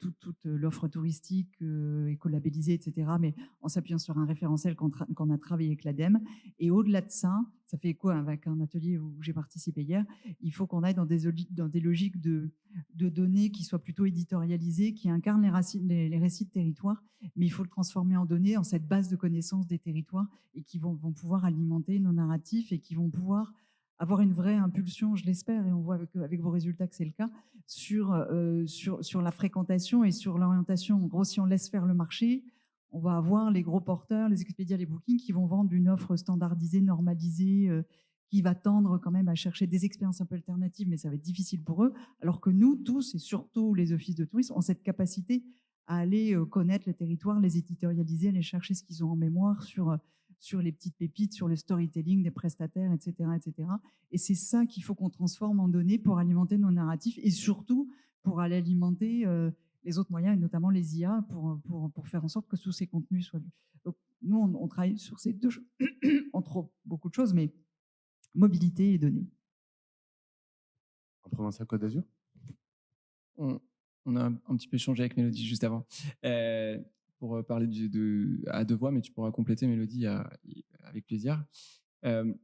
toute l'offre touristique écolabellisée, etc., mais en s'appuyant sur un référentiel qu'on a travaillé avec l'ADEME. Et au-delà de ça, ça fait écho avec un atelier où j'ai participé hier, il faut qu'on aille dans des logiques de données qui soient plutôt éditorialisées, qui incarnent les récits de territoire, mais il faut le transformer en données, en cette base de connaissances des territoires, et qui vont pouvoir alimenter nos narratifs et qui vont pouvoir avoir une vraie impulsion, je l'espère, et on voit avec vos résultats que c'est le cas, sur la fréquentation et sur l'orientation. En gros, si on laisse faire le marché, on va avoir les gros porteurs, les Expedia, les Booking, qui vont vendre une offre standardisée, normalisée, qui va tendre quand même à chercher des expériences un peu alternatives, mais ça va être difficile pour eux, alors que nous, tous, et surtout les offices de tourisme, ont cette capacité à aller connaître le territoire, les éditorialiser, aller chercher ce qu'ils ont en mémoire sur les petites pépites, sur le storytelling des prestataires, etc. etc. Et c'est ça qu'il faut qu'on transforme en données pour alimenter nos narratifs et surtout pour aller alimenter les autres moyens, et notamment les IA, pour faire en sorte que tous ces contenus soient vus. Donc, nous, on travaille sur ces 2 choses, entre beaucoup de choses, mais mobilité et données. En Provence-Alpes-Côte d'Azur? On a un petit peu échangé avec Mélodie juste avant pour parler à 2 voix, mais tu pourras compléter, Mélodie, avec plaisir.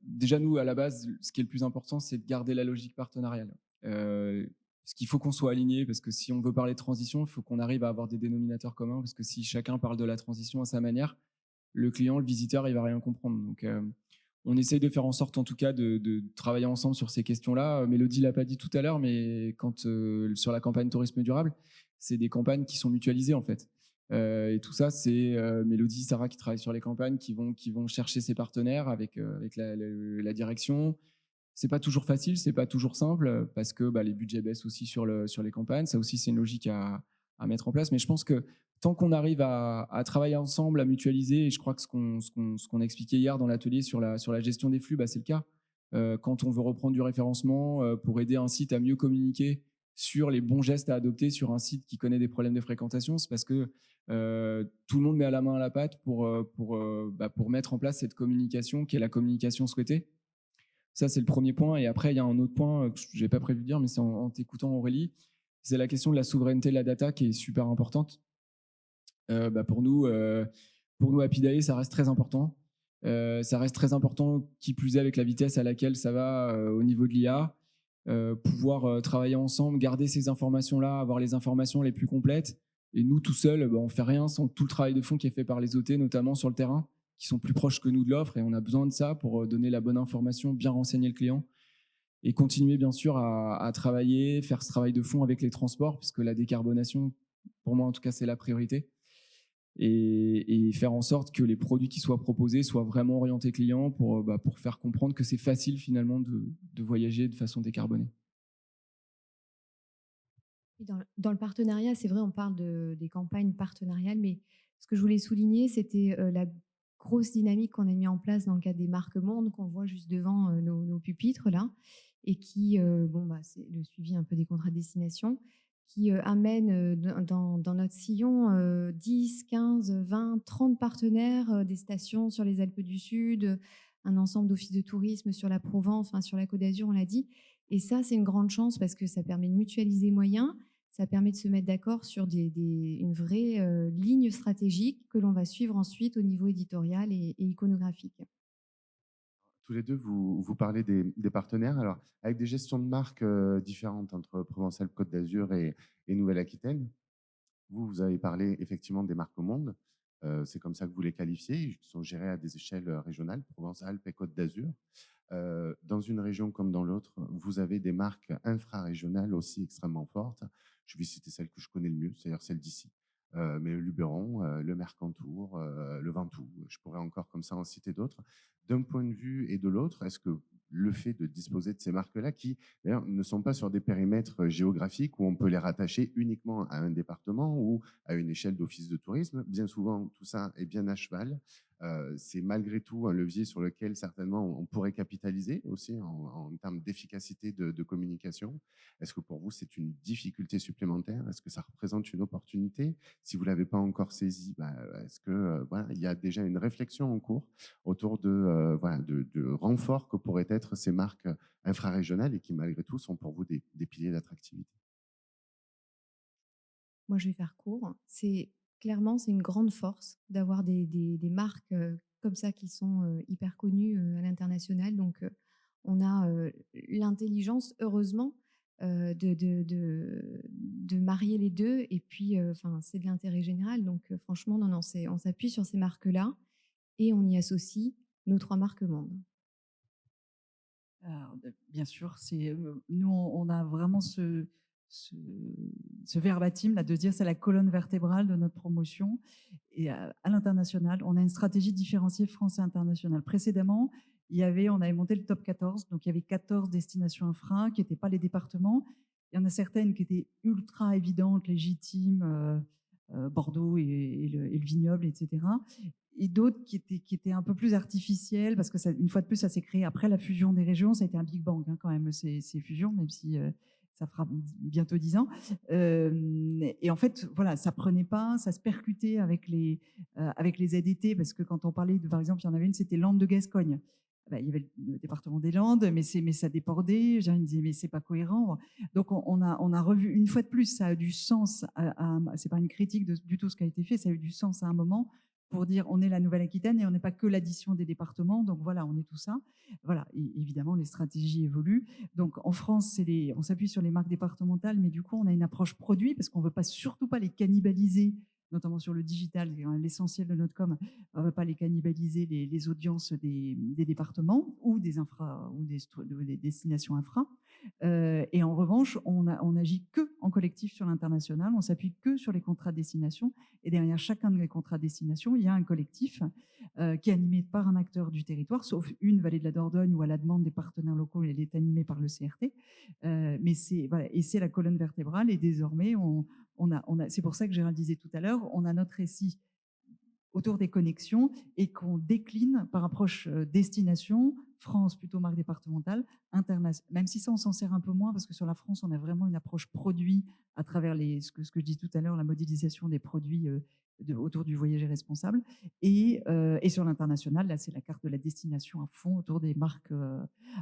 Déjà, nous, à la base, ce qui est le plus important, c'est de garder la logique partenariale. Parce qu'il faut qu'on soit aligné, parce que si on veut parler de transition, il faut qu'on arrive à avoir des dénominateurs communs, parce que si chacun parle de la transition à sa manière, le client, le visiteur, il va rien comprendre. Donc, on essaye de faire en sorte, en tout cas, de travailler ensemble sur ces questions-là. Mélodie l'a pas dit tout à l'heure, mais sur la campagne tourisme durable, c'est des campagnes qui sont mutualisées, en fait. Et tout ça, c'est Mélodie, Sarah qui travaillent sur les campagnes, qui vont chercher ses partenaires avec la direction. C'est pas toujours facile, c'est pas toujours simple parce que les budgets baissent aussi sur les campagnes. Ça aussi, c'est une logique à mettre en place. Mais je pense que tant qu'on arrive à travailler ensemble, à mutualiser, et je crois que ce qu'on a expliqué hier dans l'atelier sur la gestion des flux, c'est le cas. Quand on veut reprendre du référencement pour aider un site à mieux communiquer sur les bons gestes à adopter sur un site qui connaît des problèmes de fréquentation, c'est parce que tout le monde met la main à la pâte pour mettre en place cette communication qui est la communication souhaitée. Ça, c'est le premier point. Et après, il y a un autre point que je n'ai pas prévu de dire, mais c'est en t'écoutant, Aurélie, c'est la question de la souveraineté de la data qui est super importante. Pour nous, Happy, ça reste très important. Ça reste très important, qui plus est avec la vitesse à laquelle ça va au niveau de l'IA. Pouvoir travailler ensemble, garder ces informations-là, avoir les informations les plus complètes. Et nous, tout seuls, on ne fait rien sans tout le travail de fond qui est fait par les OT, notamment sur le terrain, qui sont plus proches que nous de l'offre. Et on a besoin de ça pour donner la bonne information, bien renseigner le client. Et continuer, bien sûr, à travailler, faire ce travail de fond avec les transports, puisque la décarbonation, pour moi, en tout cas, c'est la priorité. Et faire en sorte que les produits qui soient proposés soient vraiment orientés clients pour faire comprendre que c'est facile finalement de voyager de façon décarbonée. Dans le partenariat, c'est vrai, on parle des campagnes partenariales, mais ce que je voulais souligner, c'était la grosse dynamique qu'on a mis en place dans le cadre des marques mondes qu'on voit juste devant nos pupitres là, et qui, c'est le suivi un peu des contrats de destination, qui amène dans notre sillon 10, 15, 20, 30 partenaires, des stations sur les Alpes du Sud, un ensemble d'offices de tourisme sur la Provence, enfin sur la Côte d'Azur, on l'a dit. Et ça, c'est une grande chance parce que ça permet de mutualiser moyens, ça permet de se mettre d'accord sur une vraie ligne stratégique que l'on va suivre ensuite au niveau éditorial et iconographique. Tous les deux, vous parlez des partenaires, alors avec des gestions de marques différentes entre Provence-Alpes-Côte d'Azur et Nouvelle-Aquitaine. Vous avez parlé effectivement des marques au monde. C'est comme ça que vous les qualifiez. Ils sont gérés à des échelles régionales, Provence-Alpes et Côte d'Azur. Dans une région comme dans l'autre, vous avez des marques infrarégionales aussi extrêmement fortes. Je vais citer celle que je connais le mieux, c'est-à-dire celle d'ici. Mais le Luberon, le Mercantour, le Ventoux, je pourrais encore comme ça en citer d'autres. D'un point de vue et de l'autre, est-ce que le fait de disposer de ces marques-là, qui d'ailleurs ne sont pas sur des périmètres géographiques où on peut les rattacher uniquement à un département ou à une échelle d'office de tourisme, bien souvent tout ça est bien à cheval. C'est malgré tout un levier sur lequel certainement on pourrait capitaliser aussi en termes d'efficacité de communication. Est-ce que pour vous c'est une difficulté supplémentaire? Est-ce que ça représente une opportunité? Si vous ne l'avez pas encore saisi, est-ce que il y a déjà une réflexion en cours autour de renforts que pourraient être ces marques infrarégionales et qui malgré tout sont pour vous des piliers d'attractivité? Moi, je vais faire court. Clairement, c'est une grande force d'avoir des marques comme ça qui sont hyper connues à l'international. Donc, on a l'intelligence, heureusement, de marier les deux. Et puis, c'est de l'intérêt général. Donc, franchement, non, on s'appuie sur ces marques-là et on y associe nos 3 marques mondes. Alors, bien sûr, nous, on a vraiment ce verbatim là, de dire c'est la colonne vertébrale de notre promotion. Et à l'international, on a une stratégie différenciée France et internationale. Précédemment, on avait monté le top 14, donc il y avait 14 destinations infra qui n'étaient pas les départements. Il y en a certaines qui étaient ultra évidentes, légitimes, Bordeaux et le vignoble, etc. Et d'autres qui étaient un peu plus artificielles, parce que une fois de plus, ça s'est créé après la fusion des régions. Ça a été un Big Bang quand même, ces fusions, même si ça fera bientôt 10 ans. Et en fait, voilà, ça prenait pas, ça se percutait avec les ZDT, parce que quand on parlait, par exemple, il y en avait une, c'était Landes de Gascogne. Il y avait le département des Landes, mais ça débordait. Je me disais, mais c'est pas cohérent. Donc, on a revu, une fois de plus, ça a du sens. C'est pas une critique du tout ce qui a été fait, ça a eu du sens à un moment pour dire on est la Nouvelle-Aquitaine et on n'est pas que l'addition des départements. Donc voilà, on est tout ça. Voilà, et évidemment, les stratégies évoluent. Donc en France, on s'appuie sur les marques départementales, mais du coup, on a une approche produit parce qu'on ne veut surtout pas les cannibaliser, notamment sur le digital, l'essentiel de notre com. On ne veut pas les cannibaliser les audiences des départements ou des infra ou des destinations infra. Et en revanche, on agit que en collectif sur l'international, on s'appuie que sur les contrats de destination. Et derrière chacun des contrats de destination, il y a un collectif qui est animé par un acteur du territoire, sauf une vallée de la Dordogne où à la demande des partenaires locaux, elle est animée par le CRT. Mais c'est la colonne vertébrale. Et désormais, c'est pour ça que Gérald disait tout à l'heure, on a notre récit autour des connexions et qu'on décline par approche destination, France plutôt marque départementale, même si ça on s'en sert un peu moins parce que sur la France on a vraiment une approche produit à travers ce que je dis tout à l'heure, la modélisation des produits autour du voyager responsable et sur l'international, là c'est la carte de la destination à fond autour des marques.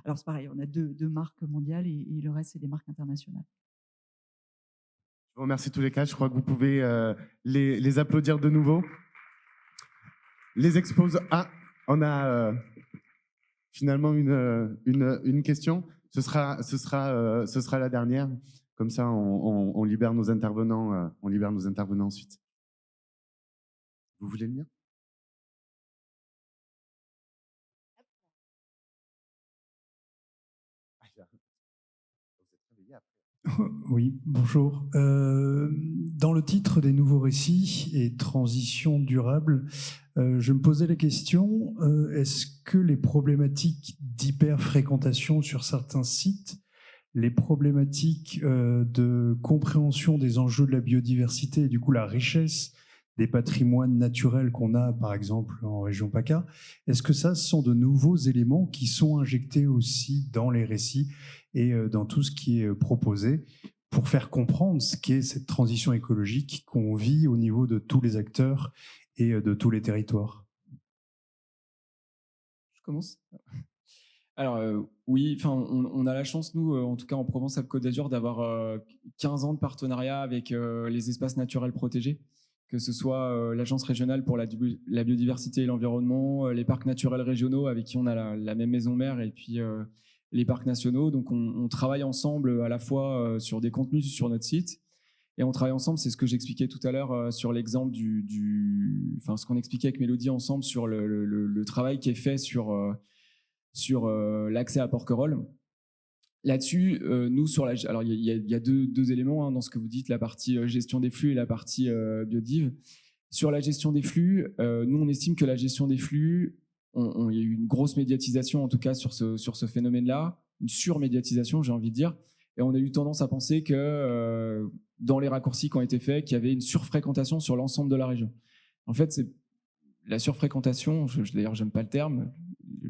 Alors c'est pareil, on a deux marques mondiales et le reste c'est des marques internationales. Je vous remercie tous les quatre, je crois que vous pouvez les applaudir de nouveau. Les expose. Ah, on a finalement une question. Ce sera la dernière. Comme ça, on libère nos intervenants. On libère nos intervenants ensuite. Vous voulez le lire ? Oui, bonjour. Dans le titre des nouveaux récits et transition durable, je me posais la question, est-ce que les problématiques d'hyperfréquentation sur certains sites, les problématiques de compréhension des enjeux de la biodiversité et du coup la richesse des patrimoines naturels qu'on a, par exemple, en région PACA, est-ce que ça, ce sont de nouveaux éléments qui sont injectés aussi dans les récits et dans tout ce qui est proposé pour faire comprendre ce qu'est cette transition écologique qu'on vit au niveau de tous les acteurs et de tous les territoires? Je commence. Alors oui, on a la chance, nous, en tout cas en Provence-Alpes-Côte d'Azur, d'avoir 15 ans de partenariat avec les espaces naturels protégés, que ce soit l'Agence régionale pour la biodiversité et l'environnement, les parcs naturels régionaux avec qui on a la même maison mère, et puis les parcs nationaux. Donc on travaille ensemble à la fois sur des contenus sur notre site, et on travaille ensemble, c'est ce que j'expliquais tout à l'heure sur l'exemple ce qu'on expliquait avec Mélodie ensemble sur le travail qui est fait sur l'accès à Porquerolles. Là-dessus, nous, alors il y a deux éléments dans ce que vous dites, la partie gestion des flux et la partie biodiv. Sur la gestion des flux, nous, on estime que la gestion des flux, il y a eu une grosse médiatisation, en tout cas, sur ce phénomène-là, une surmédiatisation, j'ai envie de dire, et on a eu tendance à penser que dans les raccourcis qui ont été faits, qu'il y avait une surfréquentation sur l'ensemble de la région. En fait, c'est la surfréquentation, d'ailleurs, j'aime pas le terme,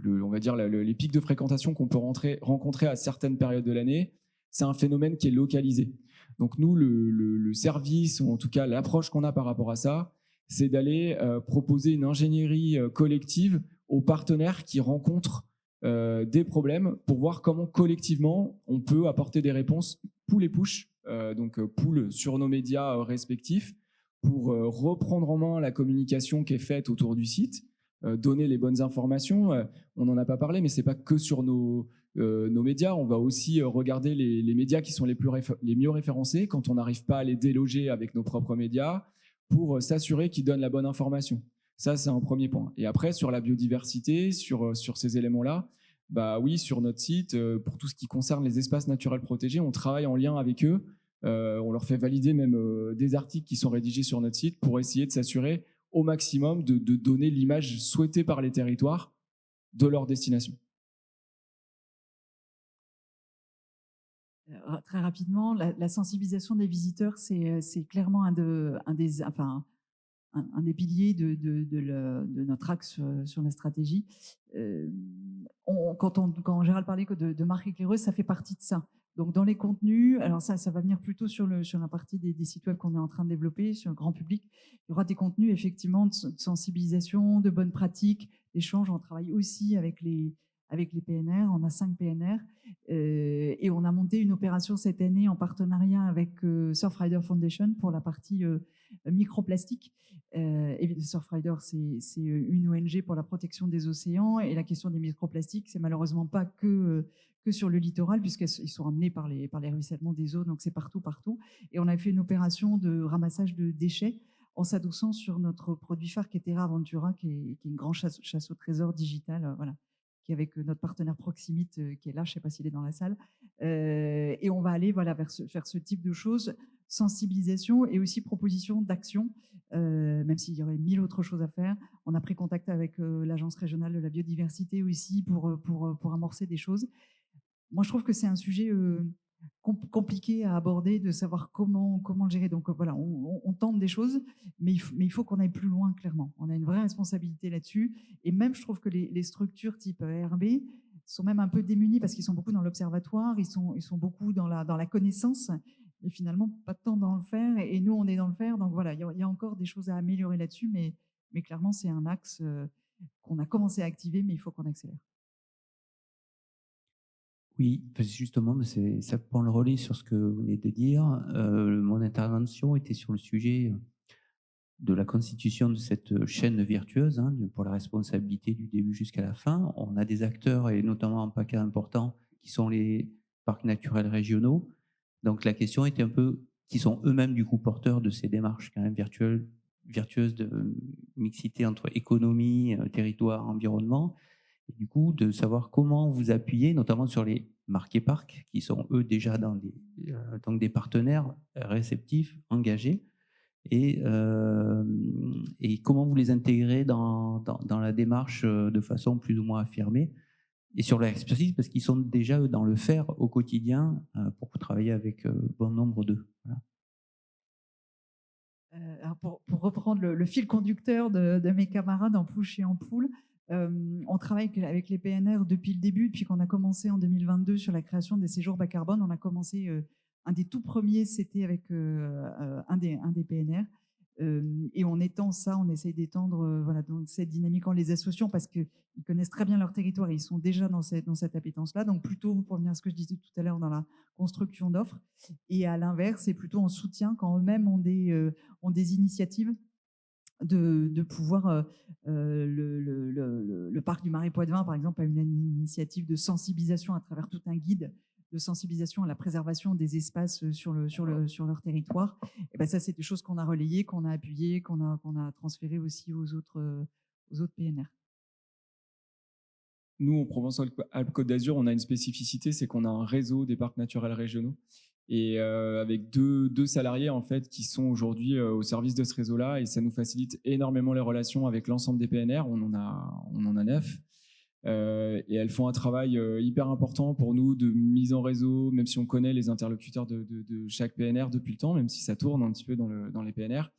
on va dire les pics de fréquentation qu'on peut rencontrer à certaines périodes de l'année, c'est un phénomène qui est localisé. Donc nous, le service, ou en tout cas l'approche qu'on a par rapport à ça, c'est d'aller proposer une ingénierie collective aux partenaires qui rencontrent des problèmes pour voir comment collectivement on peut apporter des réponses pull et push, donc pull sur nos médias respectifs pour reprendre en main la communication qui est faite autour du site, donner les bonnes informations. On n'en a pas parlé, mais ce n'est pas que sur nos médias. On va aussi regarder les médias qui sont les mieux référencés quand on n'arrive pas à les déloger avec nos propres médias pour s'assurer qu'ils donnent la bonne information. Ça, c'est un premier point. Et après, sur la biodiversité, sur ces éléments-là, bah oui, sur notre site, pour tout ce qui concerne les espaces naturels protégés, on travaille en lien avec eux. On leur fait valider même des articles qui sont rédigés sur notre site pour essayer de s'assurer au maximum de donner l'image souhaitée par les territoires de leur destination. Très rapidement, la sensibilisation des visiteurs, c'est clairement un des piliers de notre axe sur la stratégie. Quand Gérald parlait de marque éclaireuse, ça fait partie de ça. Donc dans les contenus, alors ça va venir plutôt sur la partie des sites web qu'on est en train de développer, sur le grand public. Il y aura des contenus effectivement de sensibilisation, de bonnes pratiques, d'échanges. On travaille aussi avec les PNR, on a 5 PNR, et on a monté une opération cette année en partenariat avec Surfrider Foundation pour la partie microplastique. Et Surfrider, c'est une ONG pour la protection des océans, et la question des microplastiques, c'est malheureusement pas que sur le littoral, puisqu'ils sont emmenés par les ruissellements des eaux, donc c'est partout. Et on a fait une opération de ramassage de déchets en s'adossant sur notre produit phare qui est Terra Aventura, qui est une grande chasse au trésor digitale, voilà, qui est avec notre partenaire Proximite, qui est là, je ne sais pas s'il est dans la salle. Et on va aller faire ce type de choses, sensibilisation et aussi proposition d'action, même s'il y aurait 1000 autres choses à faire. On a pris contact avec l'Agence régionale de la biodiversité aussi pour amorcer des choses. Moi, je trouve que c'est un sujet compliqué à aborder, de savoir comment le gérer. Donc voilà, on tente des choses, mais il faut qu'on aille plus loin, clairement. On a une vraie responsabilité là-dessus. Et même, je trouve que les structures type RB sont même un peu démunies parce qu'ils sont beaucoup dans l'observatoire, ils sont beaucoup dans la connaissance, et finalement, pas tant dans le faire. Et nous, on est dans le faire. Donc voilà, il y a encore des choses à améliorer là-dessus, mais clairement, c'est un axe qu'on a commencé à activer, mais il faut qu'on accélère. Oui, justement, ça prend le relais sur ce que vous venez de dire. Mon intervention était sur le sujet de la constitution de cette chaîne vertueuse, pour la responsabilité du début jusqu'à la fin. On a des acteurs, et notamment un paquet important, qui sont les parcs naturels régionaux. Donc la question était un peu, qui sont eux-mêmes du coup porteurs de ces démarches quand même vertueuses de mixité entre économie, territoire, environnement. Et du coup, de savoir comment vous appuyez, notamment sur les marqués parcs, qui sont eux déjà dans donc des partenaires réceptifs, engagés, et comment vous les intégrez dans la démarche de façon plus ou moins affirmée, et sur leur expertise, parce qu'ils sont déjà eux, dans le faire au quotidien pour travailler avec bon nombre d'eux. Voilà. Alors pour reprendre le fil conducteur de mes camarades en Pouche et en Poule, on travaille avec les PNR depuis le début, depuis qu'on a commencé en 2022 sur la création des séjours bas carbone. On a commencé, un des tout premiers, c'était avec un des PNR. Et on étend ça, on essaye d'étendre voilà, donc cette dynamique en les associant parce qu'ils connaissent très bien leur territoire et ils sont déjà dans cette appétence-là. Donc plutôt, pour revenir à ce que je disais tout à l'heure, dans la construction d'offres. Et à l'inverse, c'est plutôt en soutien quand eux-mêmes ont des initiatives de pouvoir, le parc du Marais Poitevin, par exemple, a une initiative de sensibilisation à travers tout un guide de sensibilisation à la préservation des espaces sur leur territoire. Et ben ça, c'est des choses qu'on a relayées, qu'on a appuyées, qu'on a transférées aussi aux autres PNR. Nous, en Provence-Alpes-Côte d'Azur, on a une spécificité, c'est qu'on a un réseau des parcs naturels régionaux. Et avec deux salariés en fait qui sont aujourd'hui au service de ce réseau-là, et ça nous facilite énormément les relations avec l'ensemble des PNR. On en a 9. Et elles font un travail hyper important pour nous de mise en réseau, même si on connaît les interlocuteurs de chaque PNR depuis le temps, même si ça tourne un petit peu dans les PNR.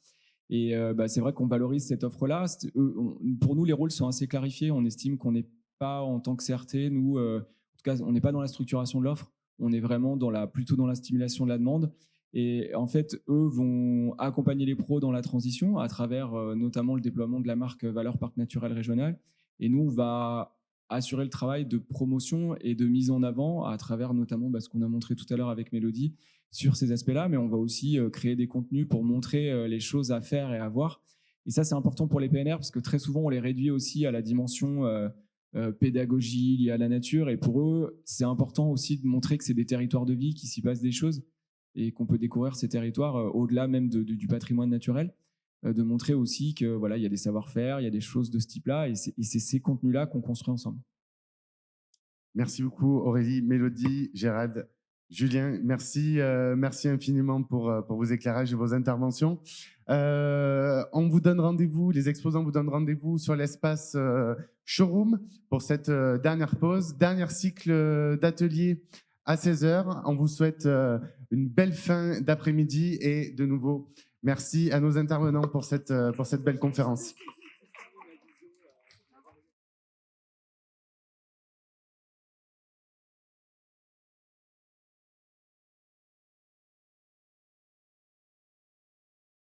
Et c'est vrai qu'on valorise cette offre-là. Pour nous, les rôles sont assez clarifiés. On estime qu'on n'est pas en tant que CRT, nous, en tout cas, on n'est pas dans la structuration de l'offre. On est vraiment plutôt dans la stimulation de la demande. Et en fait, eux vont accompagner les pros dans la transition à travers notamment le déploiement de la marque Valeurs Parc Naturel Régional. Et nous, on va assurer le travail de promotion et de mise en avant à travers notamment ce qu'on a montré tout à l'heure avec Mélodie sur ces aspects-là. Mais on va aussi créer des contenus pour montrer les choses à faire et à voir. Et ça, c'est important pour les PNR parce que très souvent, on les réduit aussi à la dimension pédagogie liée à la nature, et pour eux c'est important aussi de montrer que c'est des territoires de vie, qu'il s'y passe des choses et qu'on peut découvrir ces territoires au-delà même du patrimoine naturel, de montrer aussi que voilà, il y a des savoir-faire, il y a des choses de ce type-là, et c'est ces contenus-là qu'on construit ensemble. Merci beaucoup Aurélie, Mélodie, Gérald, Julien, merci infiniment pour vos éclairages et vos interventions. On vous donne rendez-vous, les exposants vous donnent rendez-vous sur l'espace showroom pour cette dernière pause, dernier cycle d'atelier à 16h. On vous souhaite une belle fin d'après-midi et de nouveau, merci à nos intervenants pour cette belle conférence.